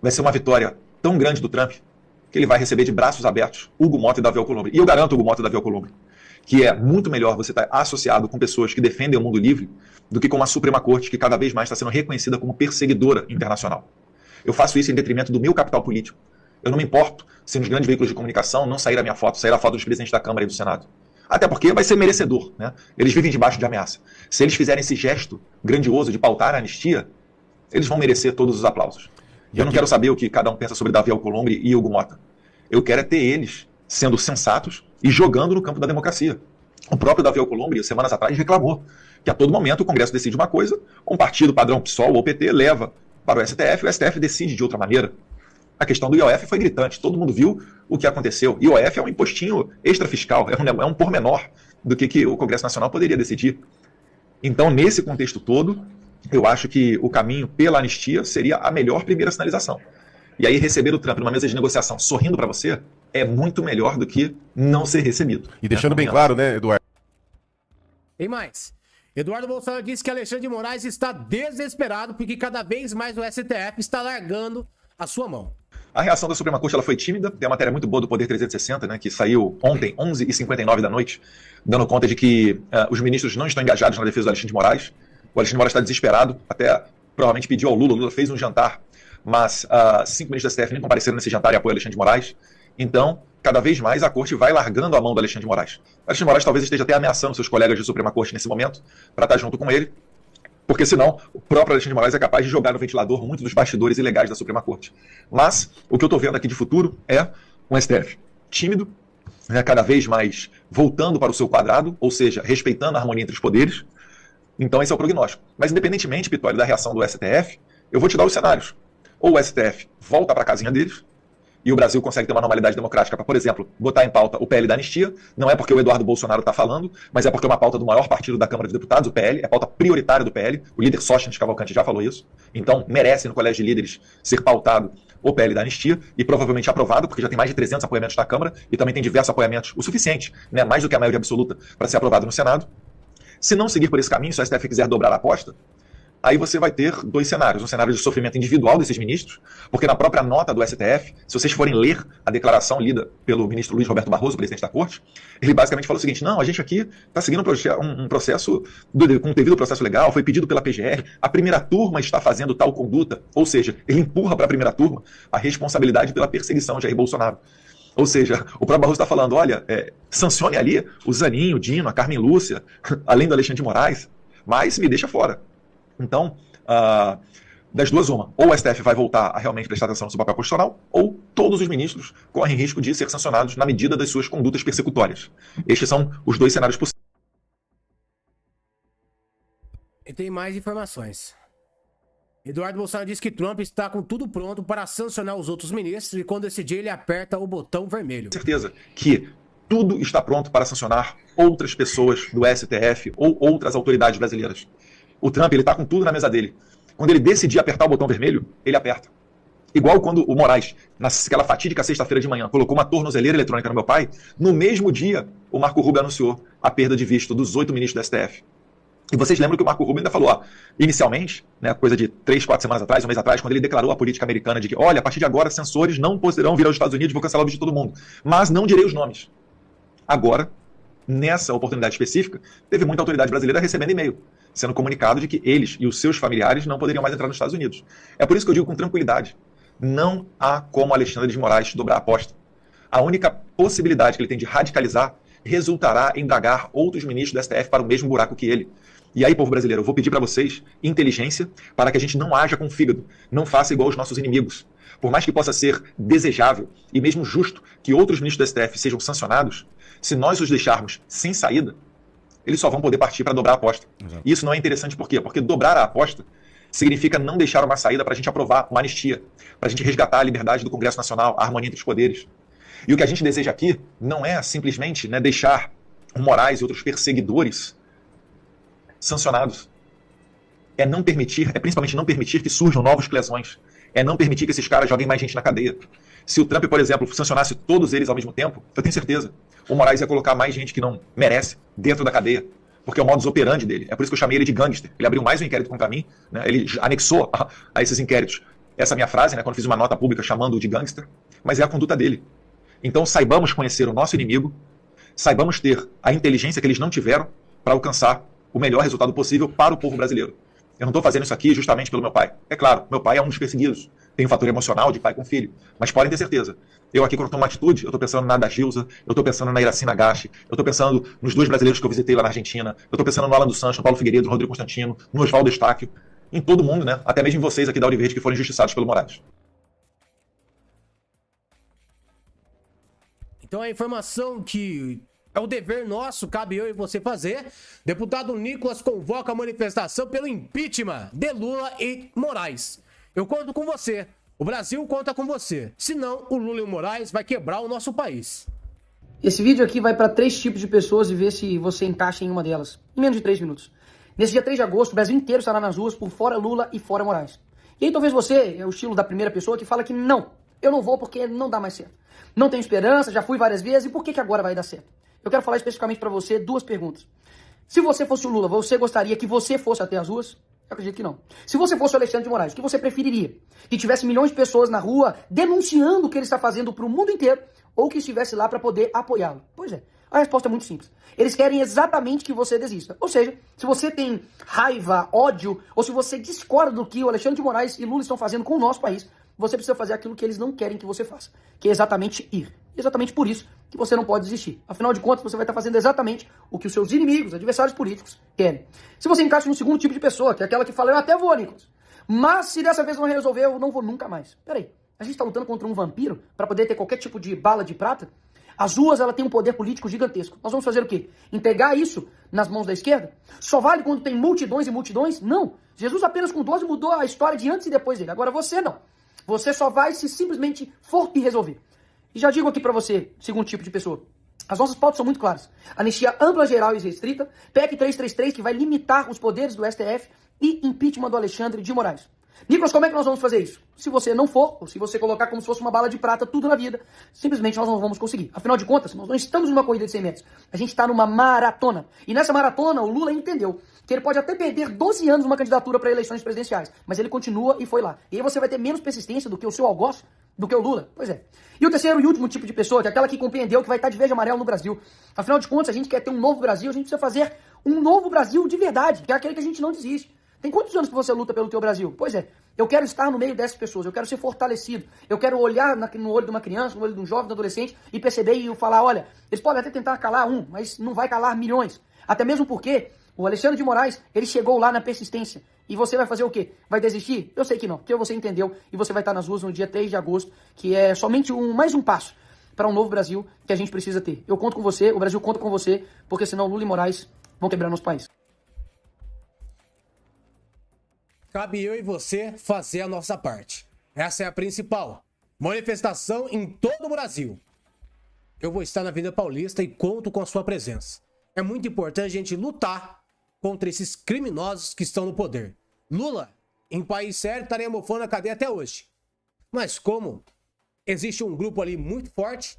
vai ser uma vitória tão grande do Trump que ele vai receber de braços abertos Hugo Mota e Davi Alcolumbre. E eu garanto, Hugo Mota e Davi Alcolumbre, que é muito melhor você estar associado com pessoas que defendem o mundo livre do que com uma Suprema Corte que cada vez mais está sendo reconhecida como perseguidora internacional. Eu faço isso em detrimento do meu capital político. Eu não me importo se nos grandes veículos de comunicação não sair a minha foto, sair a foto dos presidentes da Câmara e do Senado. Até porque vai ser merecedor, né? Eles vivem debaixo de ameaça. Se eles fizerem esse gesto grandioso de pautar a anistia, eles vão merecer todos os aplausos. E eu não quero saber o que cada um pensa sobre Davi Alcolumbre e Hugo Mota. Eu quero é ter eles sendo sensatos e jogando no campo da democracia. O próprio Davi Alcolumbre, semanas atrás, reclamou que a todo momento o Congresso decide uma coisa, um partido padrão PSOL ou PT leva para o STF, o STF decide de outra maneira. A questão do IOF foi gritante, todo mundo viu o que aconteceu. IOF é um impostinho extrafiscal, é um pormenor do que o Congresso Nacional poderia decidir. Então, nesse contexto todo, eu acho que o caminho pela anistia seria a melhor primeira sinalização. E aí receber o Trump numa mesa de negociação sorrindo para você é muito melhor do que não ser recebido. E deixando bem claro, né, Eduardo? Tem mais. Eduardo Bolsonaro disse que Alexandre de Moraes está desesperado porque cada vez mais o STF está largando a sua mão. A reação da Suprema Corte ela foi tímida, tem uma matéria muito boa do Poder 360, né, que saiu ontem, 11h59 da noite, dando conta de que os ministros não estão engajados na defesa do Alexandre de Moraes. O Alexandre de Moraes está desesperado, até provavelmente pediu ao Lula, o Lula fez um jantar, mas 5 ministros da STF nem compareceram nesse jantar e apoiam o Alexandre de Moraes. Então, cada vez mais a Corte vai largando a mão do Alexandre de Moraes. O Alexandre de Moraes talvez esteja até ameaçando seus colegas de Suprema Corte nesse momento, para estar junto com ele, porque senão o próprio Alexandre de Moraes é capaz de jogar no ventilador muitos dos bastidores ilegais da Suprema Corte. Mas o que eu estou vendo aqui de futuro é um STF tímido, né, cada vez mais voltando para o seu quadrado, ou seja, respeitando a harmonia entre os poderes. Então esse é o prognóstico. Mas independentemente, Pitório, da reação do STF, eu vou te dar os cenários. Ou o STF volta para a casinha deles, e o Brasil consegue ter uma normalidade democrática para, por exemplo, botar em pauta o PL da anistia. Não é porque o Eduardo Bolsonaro está falando, mas é porque é uma pauta do maior partido da Câmara dos Deputados, o PL, é a pauta prioritária do PL. O líder Sóstenes Cavalcante já falou isso. Então, merece no Colégio de Líderes ser pautado o PL da anistia e provavelmente aprovado, porque já tem mais de 300 apoiamentos na Câmara e também tem diversos apoiamentos, o suficiente, né, mais do que a maioria absoluta, para ser aprovado no Senado. Se não seguir por esse caminho, se o STF quiser dobrar a aposta, aí você vai ter dois cenários. Um cenário de sofrimento individual desses ministros, porque na própria nota do STF, se vocês forem ler a declaração lida pelo ministro Luiz Roberto Barroso, presidente da Corte, ele basicamente falou o seguinte: não, a gente aqui está seguindo um processo com o devido processo legal, foi pedido pela PGR, a primeira turma está fazendo tal conduta, ou seja, ele empurra para a primeira turma a responsabilidade pela perseguição de Jair Bolsonaro. Ou seja, o próprio Barroso está falando, olha, sancione ali o Zanin, o Dino, a Carmen Lúcia, além do Alexandre de Moraes, mas me deixa fora. Então, das duas uma, ou o STF vai voltar a realmente prestar atenção no seu papel constitucional, ou todos os ministros correm risco de ser sancionados na medida das suas condutas persecutórias. Estes são os dois cenários possíveis. E tem mais informações. Eduardo Bolsonaro disse que Trump está com tudo pronto para sancionar os outros ministros e quando decidir ele aperta o botão vermelho. Certeza que tudo está pronto para sancionar outras pessoas do STF ou outras autoridades brasileiras. O Trump, ele está com tudo na mesa dele. Quando ele decidir apertar o botão vermelho, ele aperta. Igual quando o Moraes, naquela fatídica sexta-feira de manhã, colocou uma tornozeleira eletrônica no meu pai, no mesmo dia o Marco Rubio anunciou a perda de visto dos 8 ministros do STF. E vocês lembram que o Marco Rubio ainda falou, inicialmente, né, coisa de 3, 4 semanas atrás, um mês atrás, quando ele declarou a política americana de que, olha, a partir de agora, censores não poderão vir aos Estados Unidos, vou cancelar o visto de todo mundo. Mas não direi os nomes. Agora, nessa oportunidade específica, teve muita autoridade brasileira recebendo e-mail, sendo comunicado de que eles e os seus familiares não poderiam mais entrar nos Estados Unidos. É por isso que eu digo com tranquilidade, não há como Alexandre de Moraes dobrar a aposta. A única possibilidade que ele tem de radicalizar resultará em dragar outros ministros do STF para o mesmo buraco que ele. E aí, povo brasileiro, eu vou pedir para vocês inteligência para que a gente não haja com fígado, não faça igual aos nossos inimigos. Por mais que possa ser desejável e mesmo justo que outros ministros do STF sejam sancionados, se nós os deixarmos sem saída, eles só vão poder partir para dobrar a aposta. Exato. E isso não é interessante por quê? Porque dobrar a aposta significa não deixar uma saída para a gente aprovar uma anistia, para a gente resgatar a liberdade do Congresso Nacional, a harmonia entre os poderes. E o que a gente deseja aqui não é simplesmente deixar o Moraes e outros perseguidores sancionados. É não permitir, é principalmente não permitir que surjam novos lesões. É não permitir que esses caras joguem mais gente na cadeia. Se o Trump, por exemplo, sancionasse todos eles ao mesmo tempo, eu tenho certeza, o Moraes ia colocar mais gente que não merece dentro da cadeia. Porque é o modus operandi dele. É por isso que eu chamei ele de gangster. Ele abriu mais um inquérito contra mim, né? Ele anexou a esses inquéritos essa minha frase, né, quando fiz uma nota pública chamando-o de gangster, mas é a conduta dele. Então saibamos conhecer o nosso inimigo, saibamos ter a inteligência que eles não tiveram para alcançar o melhor resultado possível para o povo brasileiro. Eu não estou fazendo isso aqui justamente pelo meu pai. É claro, meu pai é um dos perseguidos. Tem um fator emocional de pai com filho. Mas podem ter certeza. Eu aqui, quando tomo uma atitude, eu estou pensando na da Gilza, eu estou pensando na Iracy Nagashi, eu estou pensando nos 2 brasileiros que eu visitei lá na Argentina, eu estou pensando no Alan dos Santos, no Paulo Figueiredo, no Rodrigo Constantino, no Oswaldo Estáquio, em todo mundo, né? Até mesmo em vocês aqui da Ouro Verde que foram injustiçados pelo Moraes. Então a informação que é o dever nosso, cabe eu e você fazer. Deputado Nicolas convoca a manifestação pelo impeachment de Lula e Moraes. Eu conto com você. O Brasil conta com você. Senão, o Lula e o Moraes vai quebrar o nosso país. Esse vídeo aqui vai para 3 tipos de pessoas e ver se você encaixa em uma delas. Em menos de 3 minutos. Nesse dia 3 de agosto, o Brasil inteiro estará nas ruas por fora Lula e fora Moraes. E aí talvez você é o estilo da primeira pessoa que fala que não, eu não vou porque não dá mais certo. Não tenho esperança, já fui várias vezes, e por que agora vai dar certo? Eu quero falar especificamente para você 2 perguntas. Se você fosse o Lula, você gostaria que você fosse até as ruas? Eu acredito que não. Se você fosse o Alexandre de Moraes, o que você preferiria? Que tivesse milhões de pessoas na rua denunciando o que ele está fazendo para o mundo inteiro, ou que estivesse lá para poder apoiá-lo? Pois é. A resposta é muito simples. Eles querem exatamente que você desista. Ou seja, se você tem raiva, ódio, ou se você discorda do que o Alexandre de Moraes e Lula estão fazendo com o nosso país, você precisa fazer aquilo que eles não querem que você faça, que é exatamente ir. Exatamente por isso que você não pode desistir. Afinal de contas, você vai estar fazendo exatamente o que os seus inimigos, adversários políticos, querem. Se você encaixa no segundo tipo de pessoa, que é aquela que fala, eu até vou, Nicolas, mas se dessa vez não resolver, eu não vou nunca mais. Peraí, a gente está lutando contra um vampiro para poder ter qualquer tipo de bala de prata? As ruas, ela tem um poder político gigantesco. Nós vamos fazer o quê? Entregar isso nas mãos da esquerda? Só vale quando tem multidões e multidões? Não. Jesus apenas com 12 mudou a história de antes e depois dele. Agora você não. Você só vai se simplesmente for e resolver. E já digo aqui pra você, segundo tipo de pessoa, as nossas pautas são muito claras. Anistia ampla, geral e restrita, PEC 333, que vai limitar os poderes do STF, e impeachment do Alexandre de Moraes. Nicolas, como é que nós vamos fazer isso? Se você não for, ou se você colocar como se fosse uma bala de prata tudo na vida, simplesmente nós não vamos conseguir. Afinal de contas, nós não estamos numa corrida de 100 metros. A gente está numa maratona. E nessa maratona, o Lula entendeu que ele pode até perder 12 anos numa candidatura para eleições presidenciais, mas ele continua e foi lá. E aí você vai ter menos persistência do que o seu algoz, do que o Lula. Pois é. E o terceiro e último tipo de pessoa, que é aquela que compreendeu que vai estar de verde e amarelo no Brasil. Afinal de contas, a gente quer ter um novo Brasil, a gente precisa fazer um novo Brasil de verdade, que é aquele que a gente não desiste. Tem quantos anos que você luta pelo teu Brasil? Pois é, eu quero estar no meio dessas pessoas, eu quero ser fortalecido, eu quero olhar no olho de uma criança, no olho de um jovem, de um adolescente e perceber e falar, olha, eles podem até tentar calar um, mas não vai calar milhões. Até mesmo porque o Alexandre de Moraes, ele chegou lá na persistência. E você vai fazer o quê? Vai desistir? Eu sei que não, porque você entendeu e você vai estar nas ruas no dia 3 de agosto, que é somente mais um passo para um novo Brasil que a gente precisa ter. Eu conto com você, o Brasil conta com você, porque senão Lula e Moraes vão quebrar nosso país. Cabe eu e você fazer a nossa parte. Essa é a principal. Manifestação em todo o Brasil. Eu vou estar na Avenida Paulista e conto com a sua presença. É muito importante a gente lutar contra esses criminosos que estão no poder. Lula, em país sério, estaria mofando na cadeia até hoje. Mas como existe um grupo ali muito forte,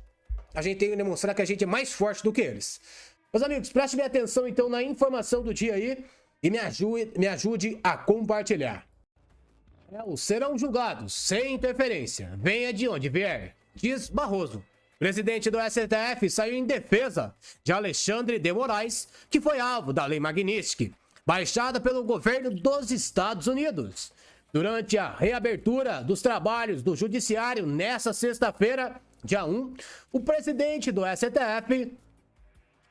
a gente tem que demonstrar que a gente é mais forte do que eles. Meus amigos, preste minha atenção então na informação do dia aí. E me ajude a compartilhar. Serão julgados sem interferência. Venha de onde vier, diz Barroso. O presidente do STF saiu em defesa de Alexandre de Moraes, que foi alvo da Lei Magnitsky, baixada pelo governo dos Estados Unidos. Durante a reabertura dos trabalhos do Judiciário nesta sexta-feira, dia 1, o presidente do STF,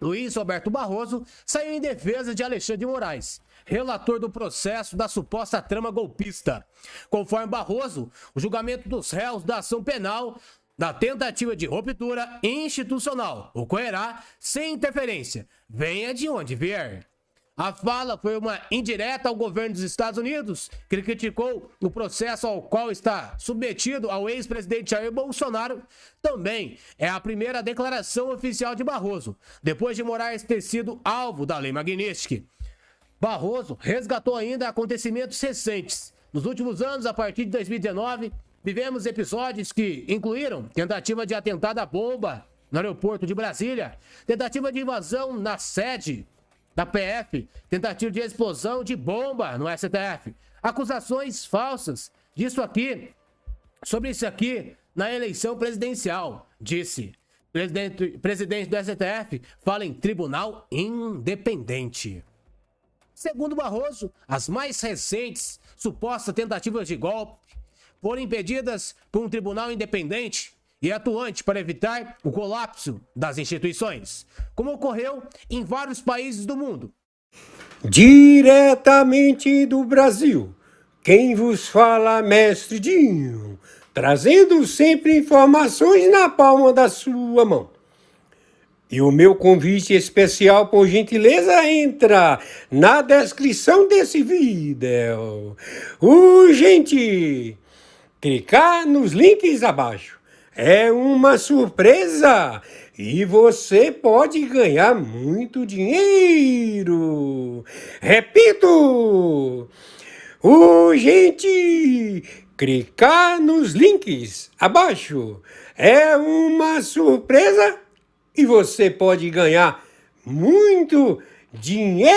Luiz Roberto Barroso, saiu em defesa de Alexandre de Moraes, relator do processo da suposta trama golpista. Conforme Barroso, o julgamento dos réus da ação penal da tentativa de ruptura institucional ocorrerá sem interferência, venha de onde vier. A fala foi uma indireta ao governo dos Estados Unidos, que criticou o processo ao qual está submetido ao ex-presidente Jair Bolsonaro. Também é a primeira declaração oficial de Barroso, depois de Moraes ter sido alvo da Lei Magnitsky. Barroso resgatou ainda acontecimentos recentes. Nos últimos anos, a partir de 2019, vivemos episódios que incluíram tentativa de atentado à bomba no aeroporto de Brasília, tentativa de invasão na sede da PF, tentativa de explosão de bomba no STF, acusações falsas sobre isso aqui na eleição presidencial, disse. Presidente do STF fala em tribunal independente. Segundo Barroso, as mais recentes supostas tentativas de golpe foram impedidas por um tribunal independente e atuante para evitar o colapso das instituições, como ocorreu em vários países do mundo. Diretamente do Brasil, quem vos fala, Mestre Dinho, trazendo sempre informações na palma da sua mão. E o meu convite especial, por gentileza, entra na descrição desse vídeo. Urgente! Clicar nos links abaixo. É uma surpresa e você pode ganhar muito dinheiro. Repito, urgente, clicar nos links abaixo. É uma surpresa e você pode ganhar muito dinheiro.